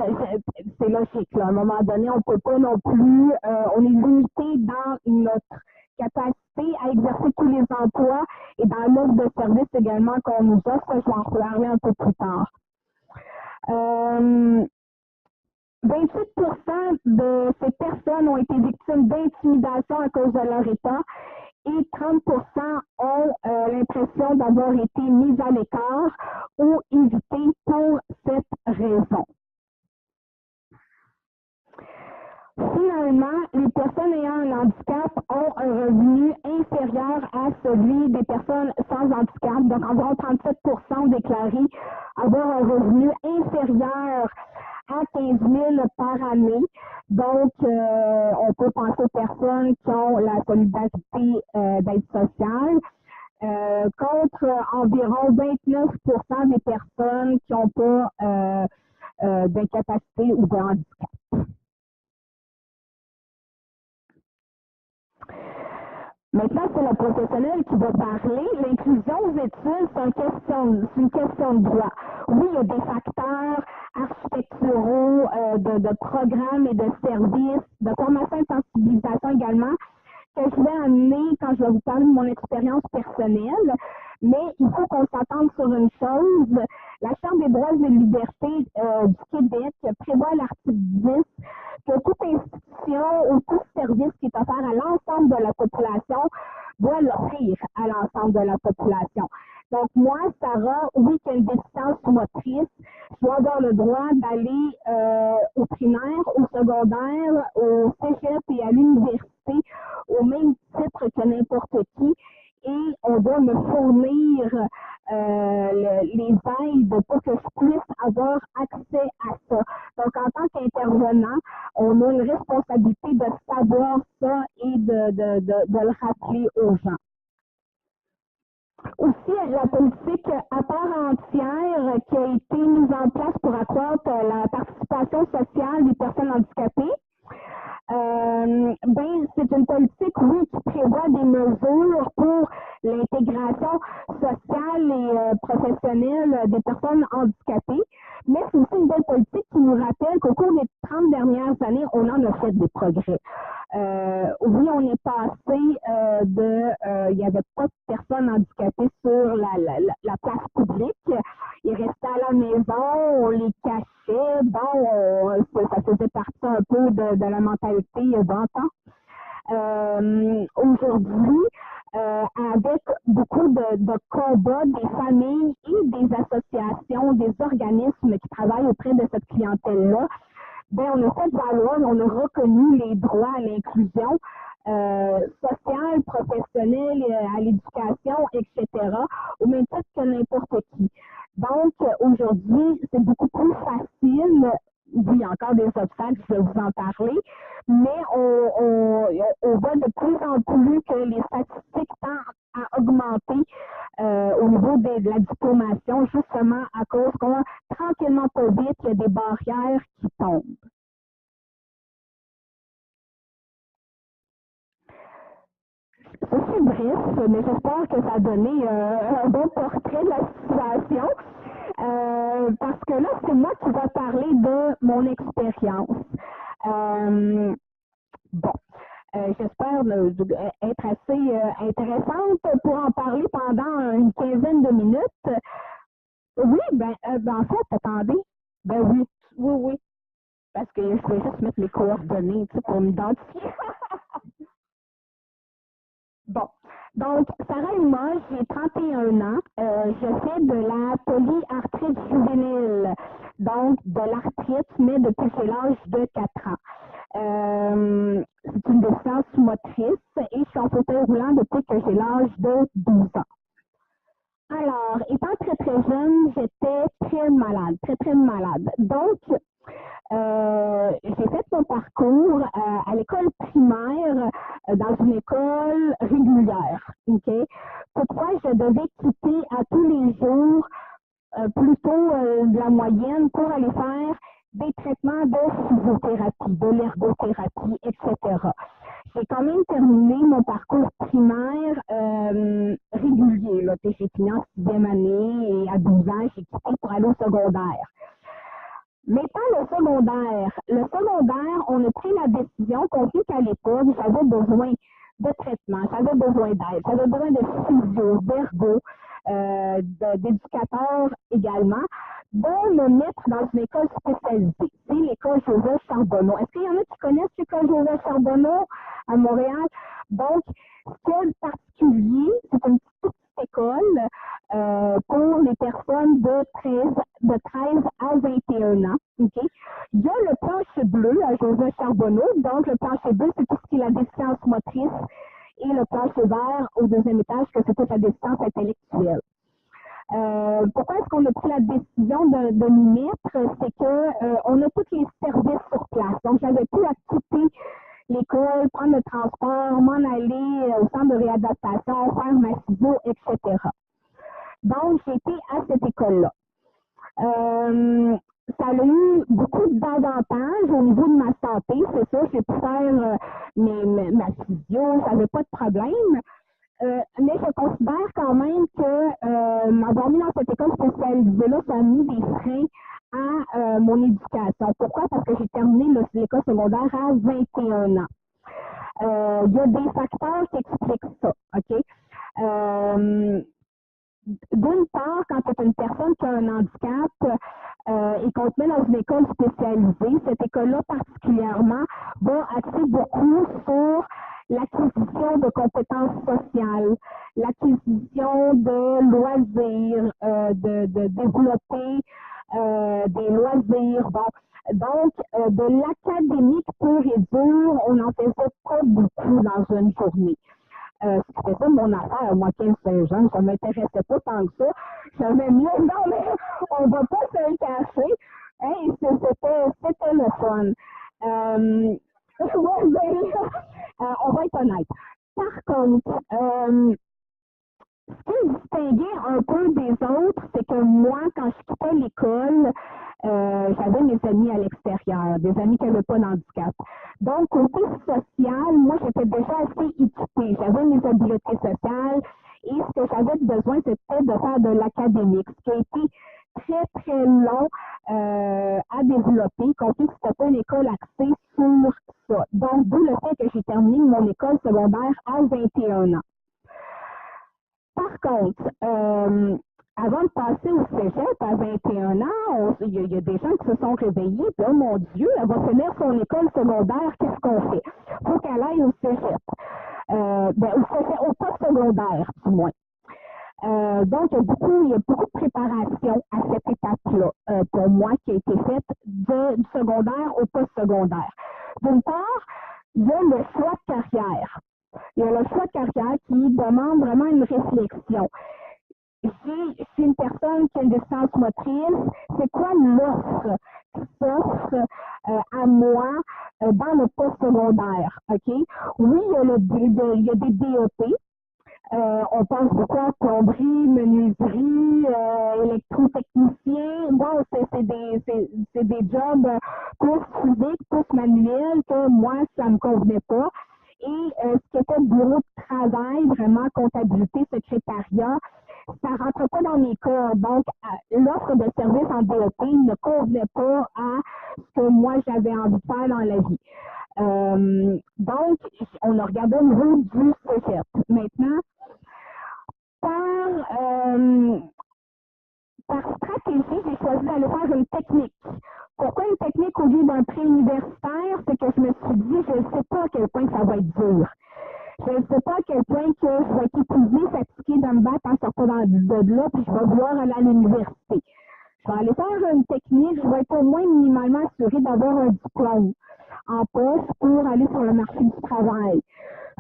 c'est logique, là. À un moment donné, on ne peut pas non plus, on est limité dans notre capacité à exercer tous les emplois et dans l'offre de services également qu'on nous offre. Je vais en reparler un peu plus tard. 28% de ces personnes ont été victimes d'intimidation à cause de leur état et 30% ont l'impression d'avoir été mises à l'écart ou évitées pour cette raison. Finalement, les personnes ayant un handicap ont un revenu inférieur à celui des personnes sans handicap. Donc, environ 37% ont déclaré avoir un revenu inférieur à 15 000 par année. Donc, on peut penser aux personnes qui ont la solidarité d'aide sociale, contre environ 29% des personnes qui n'ont pas d'incapacité ou de handicap. Maintenant, c'est le professionnel qui va parler. L'inclusion aux études, c'est une question de droit. Oui, il y a des facteurs architecturaux, de programmes et de services, de formation et de sensibilisation également, que je vais amener quand je vais vous parler de mon expérience personnelle. Mais il faut qu'on s'entende sur une chose. La Charte des droits et libertés du Québec prévoit à l'article 10 que toute institution ou tout service qui est offert à l'ensemble de la population doit l'offrir à l'ensemble de la population. Donc, moi, Sarah, oui, qui a une déficience motrice, je dois avoir le droit d'aller au primaire, au secondaire, au cégep et à l'université au même titre que n'importe qui. Et on doit me fournir les aides pour que je puisse avoir accès à ça. Donc, en tant qu'intervenant, on a une responsabilité de savoir ça et de le rappeler aux gens. Aussi, la politique à part entière qui a été mise en place pour accroître la participation sociale des personnes handicapées. C'est une politique, oui, qui prévoit des mesures pour l'intégration sociale et professionnelle des personnes handicapées, mais c'est aussi une bonne politique qui nous rappelle qu'au cours des 30 dernières années, on en a fait des progrès. Oui, on est passé il n'y avait pas de personnes handicapées sur la place publique. Ils restaient à la maison, on les cachait. Bon, ça faisait partie un peu de la mentalité d'antan. Aujourd'hui, avec beaucoup de combats des familles et des associations, des organismes qui travaillent auprès de cette clientèle-là, on a fait valoir, on a reconnu les droits à l'inclusion sociale, professionnelle, à l'éducation, etc., au même titre que n'importe qui. Donc, aujourd'hui, c'est beaucoup plus facile. Oui, il y a encore des obstacles, je vais vous en parler, mais on voit de plus en plus que les statistiques tendent à augmenter au niveau de la diplomation, justement à cause qu'on, tranquillement pas vite, il y a des barrières qui tombent. C'est bref, mais j'espère que ça a donné un bon portrait de la situation. Parce que là, c'est moi qui vais parler de mon expérience. J'espère être assez intéressante pour en parler pendant une quinzaine de minutes. Oui, en fait, attendez. Oui. Parce que je vais juste mettre mes coordonnées, tu sais, pour m'identifier. Bon. Donc, Sarah et moi, j'ai 31 ans. Je fais de la polyarthrite juvénile, donc de l'arthrite, mais depuis que j'ai l'âge de 4 ans. C'est une déficience motrice et je suis en fauteuil roulant depuis que j'ai l'âge de 12 ans. Alors, étant très, très jeune, j'étais très malade, très, très malade. Donc, j'ai fait mon parcours à l'école primaire dans une école régulière. Okay? Toutefois, je devais quitter à tous les jours plutôt de la moyenne pour aller faire des traitements de physiothérapie, de l'ergothérapie, etc. J'ai quand même terminé mon parcours primaire régulier. Là. J'ai fini en 6e année et à 12 ans, j'ai quitté pour aller au secondaire. Mais pas le secondaire. Le secondaire, on a pris la décision, compris qu'à l'époque, j'avais besoin de traitement, j'avais besoin d'aide, j'avais besoin de physio, d'ergo, d'éducateurs également, de me mettre dans une école spécialisée. C'est l'école Joseph Charbonneau. Est-ce qu'il y en a qui connaissent l'école Joseph Charbonneau à Montréal? Donc, ce qu'il y a de particulier, c'est une petite école pour les personnes de 13 à 21 ans. Okay? Il y a le plancher bleu à Joseph Charbonneau. Donc, le plancher bleu, c'est tout ce qui est la déficience motrice et le plancher vert au 2e étage, que c'est toute la déficience intellectuelle. Pourquoi est-ce qu'on a pris la décision de m'y mettre? C'est qu'on a tous les services sur place. Donc, j'avais pu quitter l'école, prendre le transport, m'en aller au centre de réadaptation, faire ma physio, etc. Donc, j'ai été à cette école-là. Ça a eu beaucoup d'avantages au niveau de ma santé, c'est sûr. J'ai pu faire ma physio, ça n'avait pas de problème. Mais je considère quand même que m'avoir mis dans cette école spécialisée-là, ça a mis des freins à mon éducation. Pourquoi? Parce que j'ai terminé l'école secondaire à 21 ans. Il y a des facteurs qui expliquent ça, OK? D'une part, quand tu es une personne qui a un handicap et qu'on te met dans une école spécialisée, cette école-là particulièrement va axer beaucoup sur l'acquisition de compétences sociales, l'acquisition de loisirs, de développer des loisirs. Bon. Donc, de l'académique pur et dur, on n'en faisait pas beaucoup dans une journée. C'était ça mon affaire, moi, 15-16 ans, ça ne m'intéressait pas tant que ça. J'avais mieux, non, mais on ne va pas se le cacher. Hey, c'était le fun. On va être honnête. Par contre, ce qui me distinguait un peu des autres, c'est que moi, quand je quittais l'école, j'avais mes amis à l'extérieur, des amis qui n'avaient pas d'handicap. Donc, côté social, moi, j'étais déjà assez équipée. J'avais mes habiletés sociales et ce que j'avais besoin, c'était de faire de l'académique, ce qui a été très, très long à développer, compte tenu que c'était pas une école axée sur ça. Donc, d'où le fait que j'ai terminé mon école secondaire à 21 ans. Par contre, avant de passer au cégep à 21 ans, il y a des gens qui se sont réveillés, puis oh mon Dieu, elle va finir son école secondaire, qu'est-ce qu'on fait? Il faut qu'elle aille au cégep. Au post-secondaire, du moins. Donc, il y a beaucoup de préparation à cette étape-là, pour moi, qui a été faite du secondaire au post-secondaire. D'une part, il y a le choix de carrière. Il y a le choix de carrière qui demande vraiment une réflexion. Si je suis une personne qui a une déficience motrice, c'est quoi l'offre qui s'offre à moi dans le post-secondaire? OK? Oui, il y a des DEP. On pense beaucoup à plomberie, menuiserie, électrotechnicien. Bon, c'est des jobs plus physiques, plus manuels que moi, ça ne me convenait pas. Et ce qui était bureau de travail, vraiment comptabilité, secrétariat, ça ne rentrait pas dans mes corps. Donc, l'offre de service en DEP ne convenait pas à ce que moi, j'avais envie de faire dans la vie. Donc, on a regardé au niveau du cégep. Maintenant, par stratégie, j'ai choisi d'aller faire une technique. Pourquoi une technique au lieu d'un pré-universitaire? C'est que je me suis dit, je ne sais pas à quel point ça va être dur. Je ne sais pas à quel point que je vais être épuisée, fatiguée de me battre en sortant de là, puis je vais vouloir aller à l'université. Je vais aller faire une technique, je vais être au moins minimalement assurée d'avoir un diplôme en poche pour aller sur le marché du travail.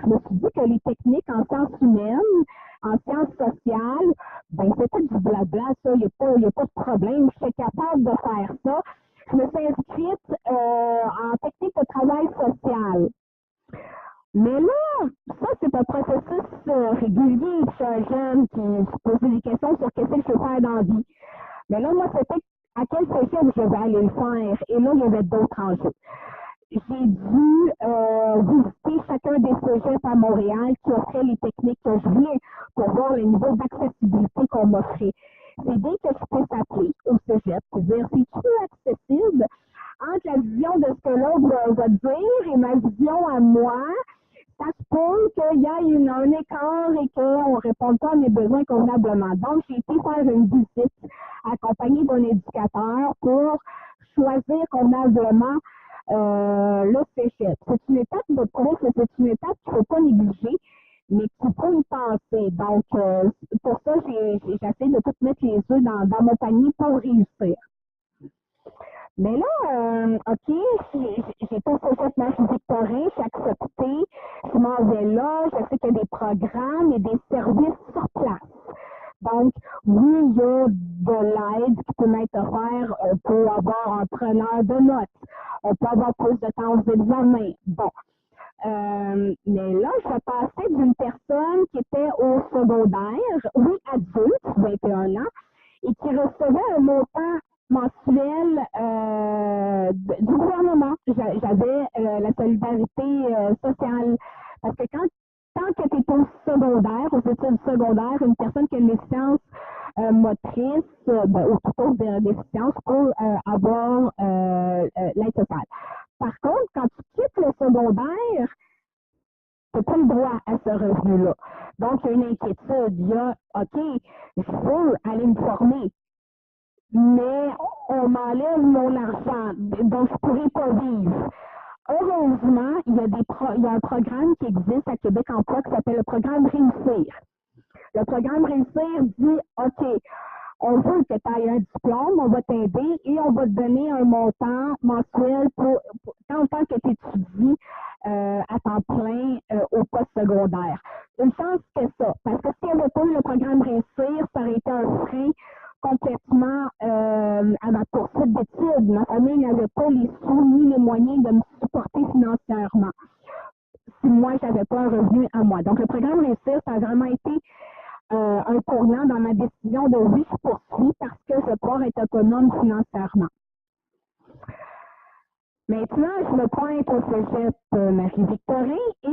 Je me suis dit que les techniques en sciences humaines, en sciences sociales, ben c'était du blabla, ça, il n'y a pas de problème, je suis capable de faire ça. Je me suis inscrite en technique de travail social. Mais là, ça, c'est un processus régulier. Je suis un jeune qui se posait des questions sur qu'est-ce que je veux faire dans la vie. Mais là, moi, c'était à quel cégep je vais aller le faire. Et là, il y avait d'autres enjeux. J'ai dû visiter chacun des cégeps à Montréal qui offraient les techniques que je voulais pour voir le niveau d'accessibilité qu'on m'offrait. C'est bien que je puisse appeler au cégep pour dire, c'est-tu accessible entre la vision de ce que l'autre va dire et ma vision à moi? Ça se peut qu'il y ait un écart et qu'on ne réponde pas à mes besoins convenablement. Donc, j'ai été faire une visite accompagnée d'un éducateur pour choisir convenablement le cégep. C'est une étape de plus, c'est une étape qu'il ne faut pas négliger, mais qu'il faut y penser. Donc, pour ça, j'ai essayé de tout mettre les œufs dans mon panier pour réussir. Mais là, OK, j'étais au cégep Marie-Victorin, j'ai accepté, je m'en vais là, je sais qu'il y a des programmes et des services sur place. Donc, oui, il y a de l'aide qui peut m'être offerte. On peut avoir un preneur de notes. On peut avoir plus de temps aux examens. Bon. Mais là, je passais d'une personne qui était au secondaire, oui, adulte, 21 ans, et qui recevait un montant mensuel du gouvernement. J'avais la solidarité sociale. Parce que tant que tu es au secondaire, aux études secondaires, une personne qui a une déficience motrice ou toute autre déficience peut avoir l'aide sociale. Par contre, quand tu quittes le secondaire, tu n'as pas le droit à ce revenu-là. Donc, il y a une inquiétude. Il y a, OK, je veux aller me former, mais on m'enlève mon argent, donc je ne pourrai pas vivre. Heureusement, il y a un programme qui existe à Québec Emploi qui s'appelle le programme Réussir. Le programme Réussir dit, OK, on veut que tu aies un diplôme, on va t'aider et on va te donner un montant mensuel pour tant que tu étudies à temps plein au poste secondaire. Une chance que ça, parce que s'il n'y avait pas eu le programme Réussir, ça aurait été un frein complètement à ma poursuite d'études. Ma famille n'avait pas les sous ni les moyens de me supporter financièrement si moi, je n'avais pas un revenu à moi. Donc, le programme Réussir, ça a vraiment été un tournant dans ma décision de oui, je poursuis parce que je veux pouvoir être autonome financièrement. Maintenant, je me pointe au cégep Marie-Victorin et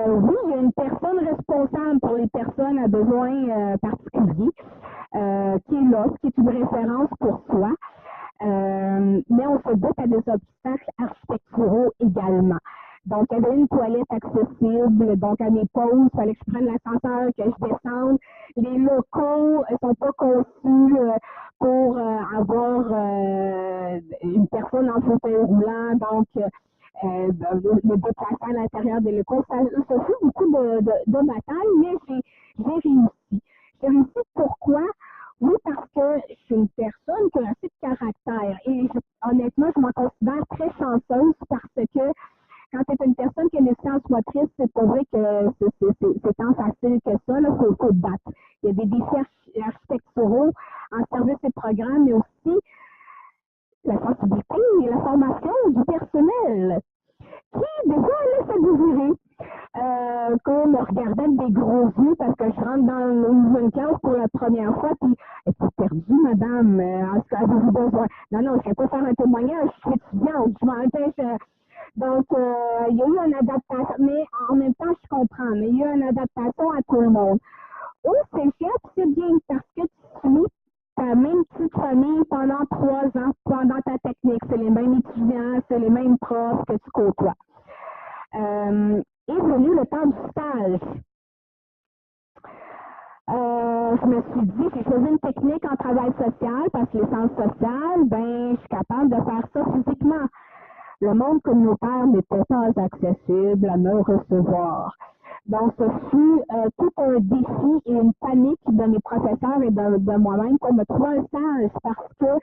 oui, il y a une personne responsable pour les personnes à besoins particuliers qui est là, qui est une référence pour soi. Mais on se bute à des obstacles architecturaux également. Donc, il y avait une toilette accessible. Donc, à mes pauses, il fallait que je prenne l'ascenseur, que je descende. Les locaux ne sont pas conçus pour avoir une personne en fauteuil roulant. Donc, me déplacer à l'intérieur des locaux. Ça fait beaucoup de batailles, mais j'ai réussi. J'ai réussi pourquoi? Oui, parce que je suis une personne qui a assez de caractère. Et honnêtement, je m'en considère très chanceuse parce que quand tu es une personne qui a une science motrice, c'est pas vrai que c'est tant facile que ça. Il faut te battre. Il y a des défis architecturaux en service et programmes, mais aussi la sensibilité et la formation du personnel qui, des fois, laisse à désirer. Comme me regardait avec des gros yeux parce que je rentre dans une classe pour la première fois, puis êtes-vous perdue, madame? Est-ce que avez-vous besoin? Non, je ne vais pas faire un témoignage, je suis étudiante, je m'empêche. Donc, il y a eu une adaptation, mais en même temps, je comprends, mais il y a eu une adaptation à tout le monde. Au cégep, c'est bien parce que tu suis ta même petite famille pendant 3 ans, pendant ta technique. C'est les mêmes étudiants, c'est les mêmes profs que tu côtoies. Est venu le temps du stage. je me suis dit, j'ai choisi une technique en travail social parce que les sciences sociales, ben, je suis capable de faire ça physiquement. Le monde communautaire n'était pas accessible à me recevoir. Donc, ce fut tout un défi et une panique de mes professeurs et de moi-même pour me trouver un stage parce que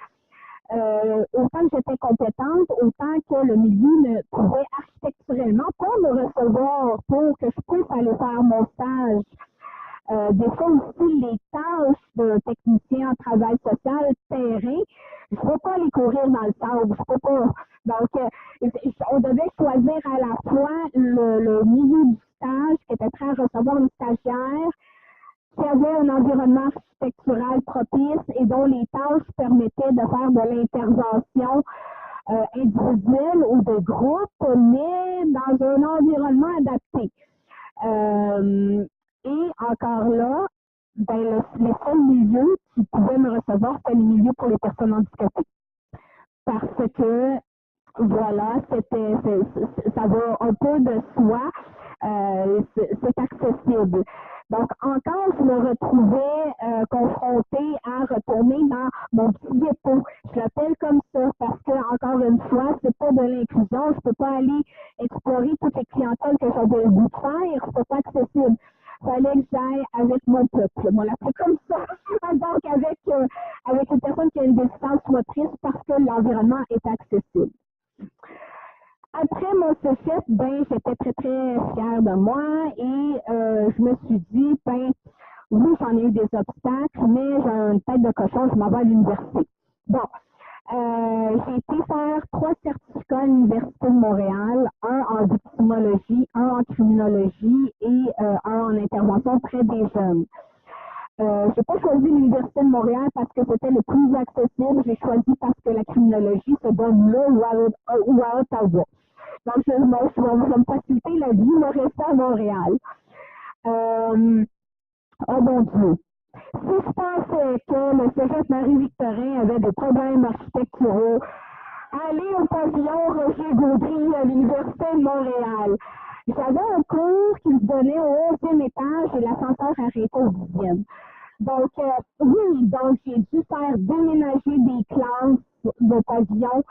autant que j'étais compétente, autant que le milieu ne pouvait architecturellement pas me recevoir pour que je puisse aller faire mon stage. Des fois aussi, les tâches de technicien en travail social terrain, je ne peux pas les courir dans le sable, je peux pas. Donc, on devait choisir à la fois le milieu du stage qui était prêt à recevoir une stagiaire, qui avait un environnement architectural propice et dont les tâches permettaient de faire de l'intervention individuelle ou de groupe, mais dans un environnement adapté. Et encore là, ben, les seuls milieux qui pouvaient me recevoir, c'était les milieux pour les personnes handicapées. Parce que, voilà, ça va un peu de soi, c'est accessible. Donc, encore, je me retrouvais confrontée à retourner dans mon petit dépôt. Je l'appelle comme ça parce que, encore une fois, c'est pas de l'inclusion. Je peux pas aller explorer toutes les clientèles que j'avais le goût de faire. C'est pas accessible. Fallait que j'aille avec mon peuple. On l'appelait comme ça. Donc, avec une personne qui a une déficience motrice parce que l'environnement est accessible. Après mon cégep, ben, j'étais très, très fière de moi et je me suis dit, ben, oui, j'en ai eu des obstacles, mais j'ai une tête de cochon, je m'en vais à l'université. Bon, j'ai été faire 3 certificats à l'Université de Montréal, un en victimologie, un en criminologie et un en intervention auprès des jeunes. J'ai pas choisi l'Université de Montréal parce que c'était le plus accessible. J'ai choisi parce que la criminologie se donne là ou à Ottawa. Donc, je vais me faciliter la vie, me rester à Montréal. Oh mon Dieu. Si je pensais que le cégep Marie-Victorin avait des problèmes architecturaux, allez au pavillon Roger Gaudry à l'Université de Montréal. J'avais un cours qui se donnait au 11e étage et l'ascenseur arrêtait au 10e. Donc, oui, donc j'ai dû faire déménager des classes de pavillon.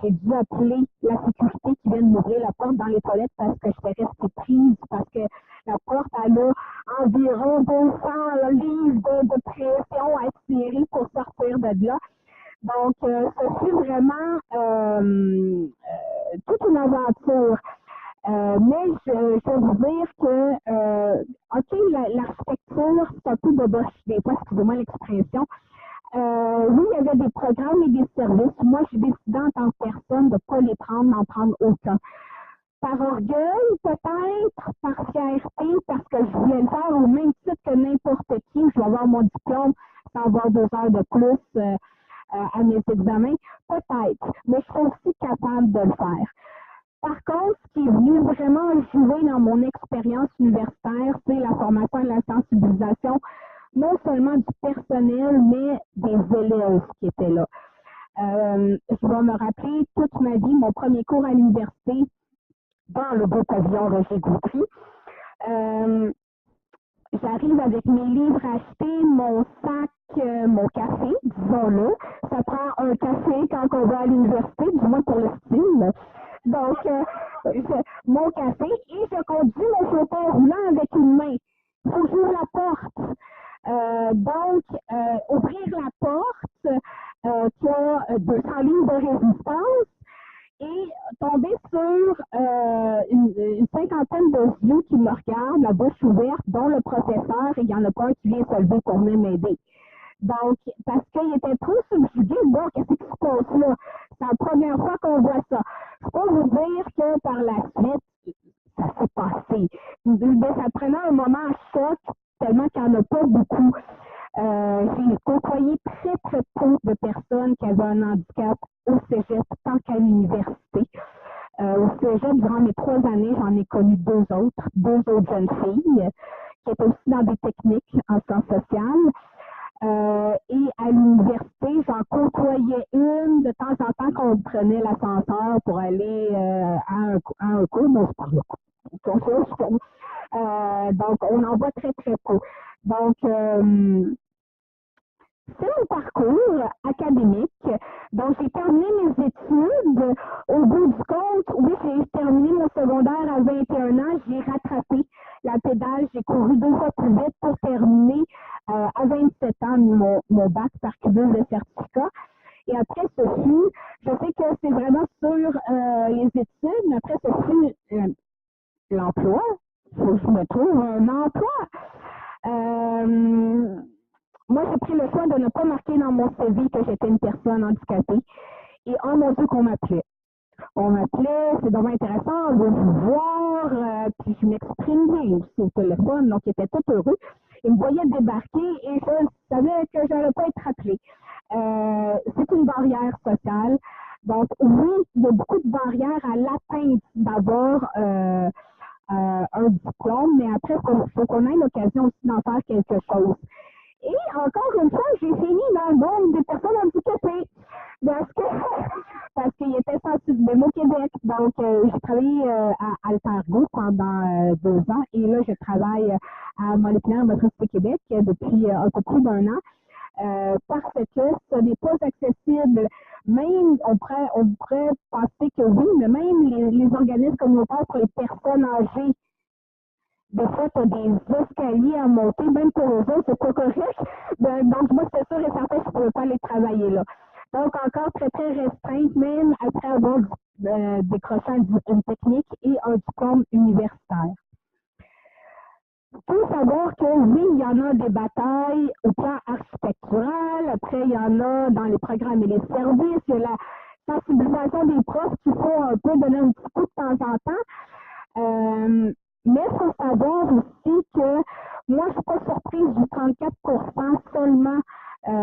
J'ai dû appeler la sécurité qui vient de m'ouvrir la porte dans les toilettes parce que j'étais restée prise, parce que la porte, elle a environ 200 livres de pression à tirer pour sortir de là. Donc, ce fut vraiment toute une aventure. Mais je vais vous dire que, OK, l'architecture, c'est un peu de boche des fois, excusez-moi l'expression. Oui, il y avait des programmes et des services. Moi, j'ai décidé en tant que personne de ne pas les prendre, d'en prendre aucun. Par orgueil, peut-être, par fierté, parce que je voulais le faire au même titre que n'importe qui. Je vais avoir mon diplôme sans avoir 2 heures de plus à mes examens. Peut-être, mais je suis aussi capable de le faire. Par contre, ce qui est venu vraiment jouer dans mon expérience universitaire, c'est la formation et la sensibilisation, non seulement du personnel, mais des élèves qui étaient là. Je vais me rappeler toute ma vie, mon premier cours à l'université, dans le beau pavillon Roger Gaudry. J'arrive avec mes livres achetés, mon sac, mon café, disons-le. Ça prend un café quand on va à l'université, du moins pour le style. Donc, mon café et je conduis mon fauteuil roulant avec une main. Il faut ouvrir la porte. Donc, ouvrir la porte qui a 200 livres de résistance et tomber sur une cinquantaine de yeux qui me regardent, la bouche ouverte, dont le professeur, et il n'y en a pas un qui vient se lever pour venir m'aider. Donc, parce qu'il était trop subjugué, bon, qu'est-ce qui se passe là? C'est la première fois qu'on voit ça. Je peux vous dire que par la suite, ça s'est passé. Ça prenait un moment choc, tellement qu'il n'y en a pas beaucoup. J'ai côtoyé très, très peu de personnes qui avaient un handicap au cégep, tant qu'à l'université. Au cégep, durant mes 3 années, j'en ai connu 2 autres jeunes filles, qui étaient aussi dans des techniques en sciences sociales. Et à l'université, j'en côtoyais une de temps en temps qu'on prenait l'ascenseur pour aller à un cours. Bon, je parle Donc, on en voit très, très peu. Donc, c'est mon parcours académique. Donc, j'ai terminé mes études. Au bout du compte, oui, j'ai terminé mon secondaire à 21 ans. J'ai rattrapé la pédale. J'ai couru 2 fois plus vite pour terminer à 27 ans mon bac par cumul de certificats. Et après, je sais que c'est vraiment sur les études, mais après, ce fut l'emploi. Il faut que je me trouve un emploi. Moi, j'ai pris le choix de ne pas marquer dans mon CV que j'étais une personne handicapée. Et oh mon Dieu, qu'on m'appelait. On m'appelait, c'est vraiment intéressant, on veut vous voir, puis je m'exprime bien aussi au téléphone, donc ils étaient tout heureux. Ils me voyaient débarquer et je savais que je n'allais pas être rappelée. C'est une barrière sociale. Donc, oui, il y a beaucoup de barrières à l'atteinte d'avoir un diplôme, mais après, il faut qu'on ait l'occasion aussi d'en faire quelque chose. Et encore une fois, j'ai fini dans le monde des personnes handicapées parce qu'il était sensible même au Québec. Donc, j'ai travaillé à Altergo pendant 2 ans et là, je travaille à Moléculaire Motricité Québec depuis un peu plus d'1 an parce que ce n'est pas accessible. Même, on pourrait penser que oui, mais même les organismes communautaires pour les personnes âgées, des fois, tu as des escaliers à monter, même pour eux autres, c'est pas correct. Donc, moi, c'est sûr et certain que je ne pouvais pas aller travailler là. Donc, encore très, très restreinte, même après avoir décroché une technique et un diplôme universitaire. Il faut savoir que oui, il y en a des batailles au plan architectural, après, il y en a dans les programmes et les services, il y a la sensibilisation des profs qu'il faut un peu donner un petit coup de temps en temps. Mais il faut savoir aussi que moi, je ne suis pas surprise du 34% seulement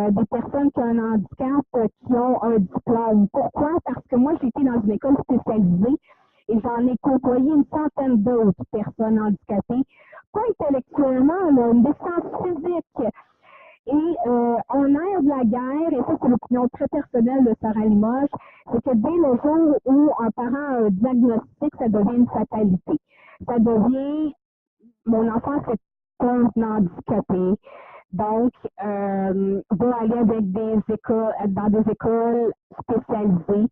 des personnes qui ont un handicap qui ont un diplôme. Pourquoi? Parce que moi, j'ai été dans une école spécialisée et j'en ai côtoyé une centaine d'autres personnes handicapées. Pas intellectuellement, là, une déficience physique. Et en air de la guerre, et ça c'est l'opinion très personnelle de Sarah Limoges, c'est que dès le jour où un parent a un diagnostic, ça devient une fatalité. Ça devient, mon enfant c'est un handicapé, donc va aller avec dans des écoles spécialisées,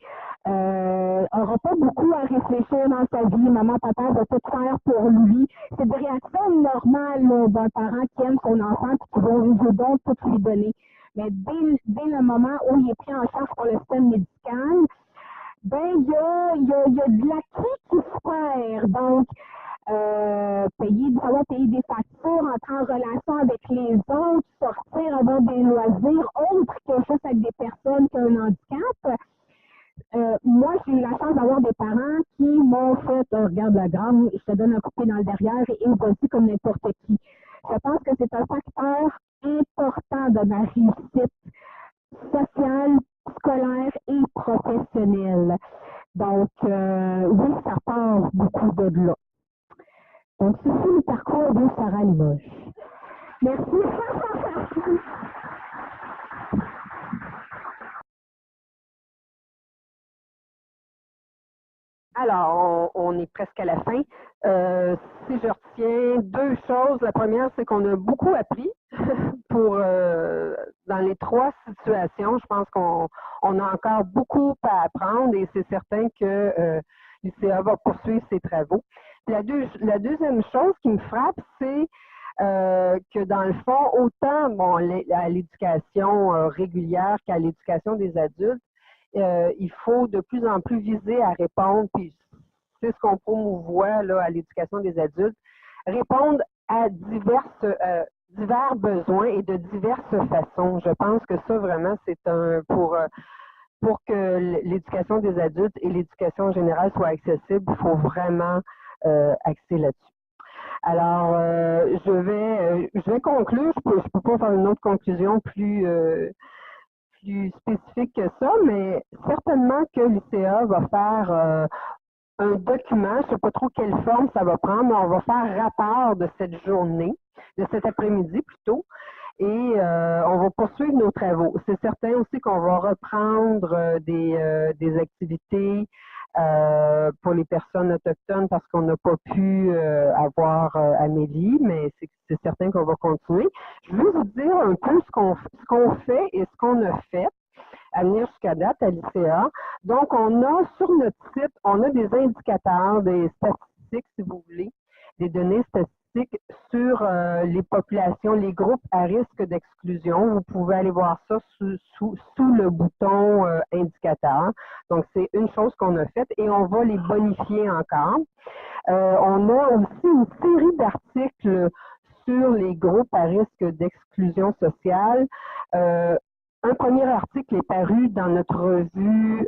n'aura pas beaucoup à réfléchir dans sa vie, maman, papa va tout faire pour lui. C'est des réactions normales d'un parent qui aime son enfant et qui veut donc tout lui donner. Mais dès le moment où il est pris en charge par le système médical, ben il y a de l'acquis qui se perd. Donc, savoir payer des factures, entrer en relation avec les autres, sortir, avoir des loisirs autres que juste avec des personnes qui ont un handicap. Moi, j'ai eu la chance d'avoir des parents qui m'ont fait regarde la grande, je te donne un coup de pied dans le derrière et voici comme n'importe qui. Je pense que c'est un facteur important de ma réussite sociale, scolaire et professionnelle. Donc, oui, ça part beaucoup de là. Donc, ceci est le parcours de Sarah Limoges. Merci. Alors, on est presque à la fin. Si je retiens 2 choses, la première, c'est qu'on a beaucoup appris dans les 3 situations. Je pense qu'on a encore beaucoup à apprendre et c'est certain que l'ICA va poursuivre ses travaux. La deuxième chose qui me frappe, c'est que dans le fond, autant à l'éducation régulière qu'à l'éducation des adultes, il faut de plus en plus viser à répondre, puis c'est ce qu'on promouvoit là, à l'éducation des adultes, répondre à divers besoins et de diverses façons. Je pense que ça, vraiment, c'est pour que l'éducation des adultes et l'éducation générale soient accessibles, il faut vraiment axer là-dessus. Alors, je vais conclure. Je peux pas faire une autre conclusion plus spécifique que ça, mais certainement que l'ICA va faire un document, je ne sais pas trop quelle forme ça va prendre, mais on va faire rapport de cette journée, de cet après-midi plutôt, et on va poursuivre nos travaux. C'est certain aussi qu'on va reprendre des activités pour les personnes autochtones parce qu'on n'a pas pu avoir Amélie, mais c'est certain qu'on va continuer. Je vais vous dire un peu ce qu'on fait et ce qu'on a fait à venir jusqu'à date à l'ICA. Donc, on a sur notre site, on a des indicateurs, des statistiques, si vous voulez, des données statistiques sur les populations, les groupes à risque d'exclusion. Vous pouvez aller voir ça sous le bouton indicateur. Donc, c'est une chose qu'on a faite et on va les bonifier encore. On a aussi une série d'articles sur les groupes à risque d'exclusion sociale. Un premier article est paru dans notre revue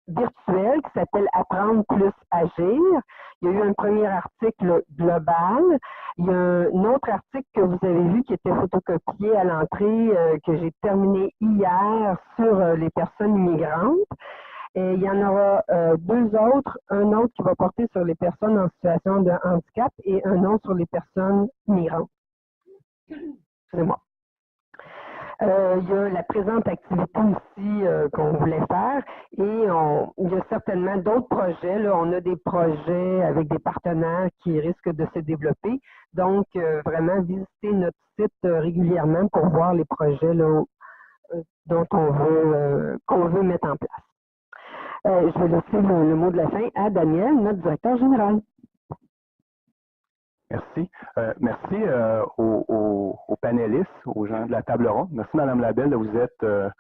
virtuelle qui s'appelle Apprendre plus agir. Il y a eu un premier article global. Il y a un autre article que vous avez vu qui était photocopié à l'entrée, que j'ai terminé hier sur les personnes immigrantes. Et il y en aura deux autres, un autre qui va porter sur les personnes en situation de handicap et un autre sur les personnes migrantes. Excusez-moi. Il y a la présente activité aussi qu'on voulait faire et il y a certainement d'autres projets. Là. On a des projets avec des partenaires qui risquent de se développer. Donc, vraiment, visiter notre site régulièrement pour voir les projets là, dont qu'on veut mettre en place. Je vais laisser le mot de la fin à Daniel, notre directeur général. Merci. Merci aux panélistes, aux gens de la table ronde. Merci, Mme Labelle, de vous être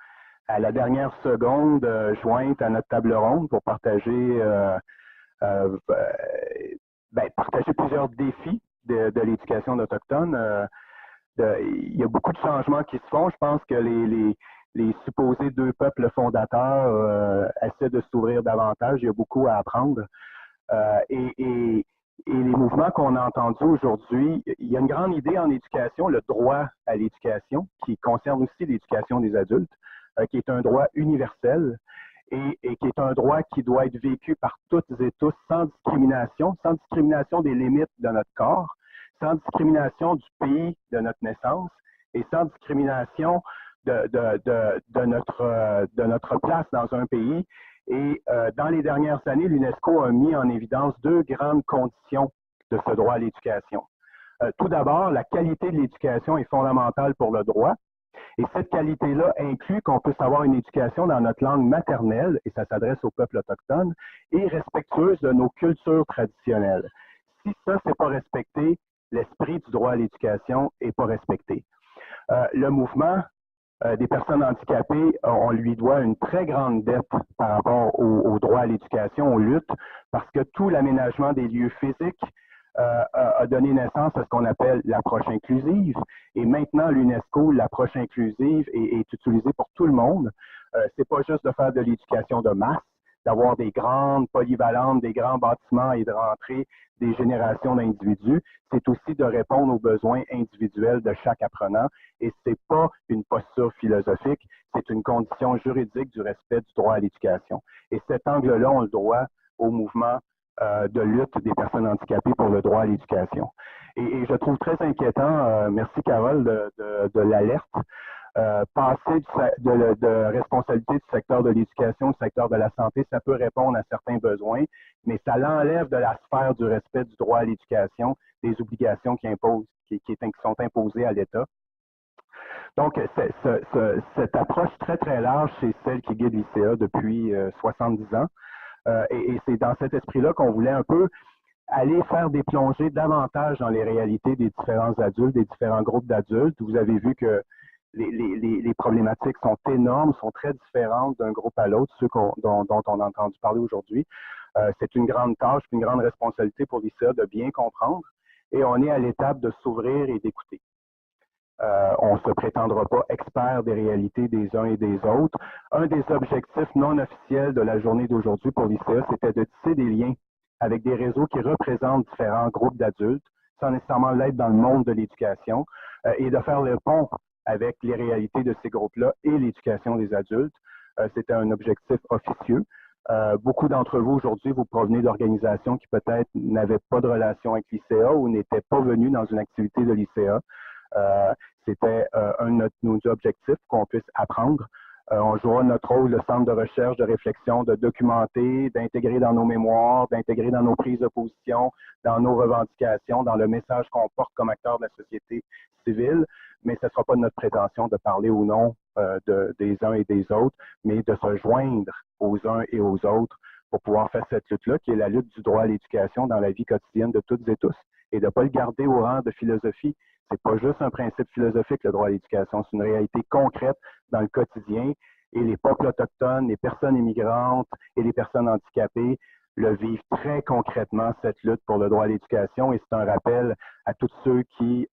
à la dernière seconde jointe à notre table ronde pour partager, partager plusieurs défis de l'éducation d'Autochtones. Il y a beaucoup de changements qui se font. Je pense que les supposés deux peuples fondateurs essaient de s'ouvrir davantage. Il y a beaucoup à apprendre. Et les mouvements qu'on a entendus aujourd'hui, il y a une grande idée en éducation, le droit à l'éducation, qui concerne aussi l'éducation des adultes, qui est un droit universel et qui est un droit qui doit être vécu par toutes et tous sans discrimination des limites de notre corps, sans discrimination du pays de notre naissance et sans discrimination de notre place dans un pays. Et dans les dernières années, l'UNESCO a mis en évidence deux grandes conditions de ce droit à l'éducation. Tout d'abord, la qualité de l'éducation est fondamentale pour le droit. Et cette qualité-là inclut qu'on puisse avoir une éducation dans notre langue maternelle, et ça s'adresse au peuple autochtone, et respectueuse de nos cultures traditionnelles. Si ça, c'est pas respecté, l'esprit du droit à l'éducation n'est pas respecté. Le mouvement des personnes handicapées, on lui doit une très grande dette par rapport au droit à l'éducation, aux luttes, parce que tout l'aménagement des lieux physiques a donné naissance à ce qu'on appelle l'approche inclusive. Et maintenant, l'UNESCO, l'approche inclusive est utilisée pour tout le monde. C'est pas juste de faire de l'éducation de masse, d'avoir des grandes polyvalentes, des grands bâtiments et de rentrer des générations d'individus. C'est aussi de répondre aux besoins individuels de chaque apprenant. Et c'est pas une posture philosophique, c'est une condition juridique du respect du droit à l'éducation. Et cet angle-là, on le doit au mouvement de lutte des personnes handicapées pour le droit à l'éducation. Et je trouve très inquiétant, merci Carole de l'alerte, passer de responsabilité du secteur de l'éducation au secteur de la santé, ça peut répondre à certains besoins, mais ça l'enlève de la sphère du respect du droit à l'éducation, des obligations qui sont imposées à l'État. Donc, cette approche très, très large, c'est celle qui guide l'ICA depuis 70 ans. Et c'est dans cet esprit-là qu'on voulait un peu aller faire des plongées davantage dans les réalités des différents adultes, des différents groupes d'adultes. Vous avez vu que les problématiques sont énormes, sont très différentes d'un groupe à l'autre, ceux dont on a entendu parler aujourd'hui. C'est une grande tâche, une grande responsabilité pour l'ICA de bien comprendre. Et on est à l'étape de s'ouvrir et d'écouter. On ne se prétendra pas expert des réalités des uns et des autres. Un des objectifs non officiels de la journée d'aujourd'hui pour l'ICA, c'était de tisser des liens avec des réseaux qui représentent différents groupes d'adultes, sans nécessairement l'être dans le monde de l'éducation, et de faire le pont avec les réalités de ces groupes-là et l'éducation des adultes. C'était un objectif officieux. Beaucoup d'entre vous aujourd'hui, vous provenez d'organisations qui peut-être n'avaient pas de relation avec l'ICA ou n'étaient pas venus dans une activité de l'ICA. C'était un de nos objectifs, qu'on puisse apprendre On jouera notre rôle de centre de recherche, de réflexion, de documenter, d'intégrer dans nos mémoires, d'intégrer dans nos prises de position, dans nos revendications, dans le message qu'on porte comme acteur de la société civile. Mais ce ne sera pas de notre prétention de parler ou non des uns et des autres, mais de se joindre aux uns et aux autres pour pouvoir faire cette lutte-là, qui est la lutte du droit à l'éducation dans la vie quotidienne de toutes et tous. Et de ne pas le garder au rang de philosophie. C'est pas juste un principe philosophique, le droit à l'éducation, c'est une réalité concrète dans le quotidien. Et les peuples autochtones, les personnes immigrantes et les personnes handicapées le vivent très concrètement, cette lutte pour le droit à l'éducation. Et c'est un rappel à tous ceux qui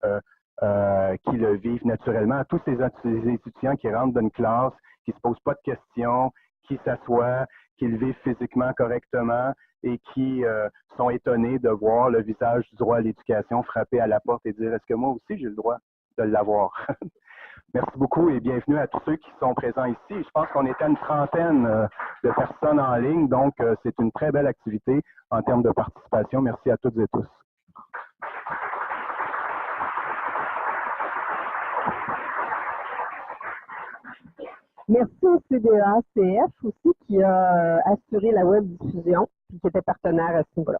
le vivent naturellement, à tous ces étudiants qui rentrent dans une classe, qui ne se posent pas de questions, qui s'assoient, qui le vivent physiquement correctement et qui sont étonnés de voir le visage du droit à l'éducation frapper à la porte et dire « Est-ce que moi aussi j'ai le droit de l'avoir? » Merci beaucoup et bienvenue à tous ceux qui sont présents ici. Je pense qu'on était une trentaine de personnes en ligne, donc c'est une très belle activité en termes de participation. Merci à toutes et tous. Merci au CDACF aussi qui a assuré la web diffusion et qui était partenaire à ce niveau-là.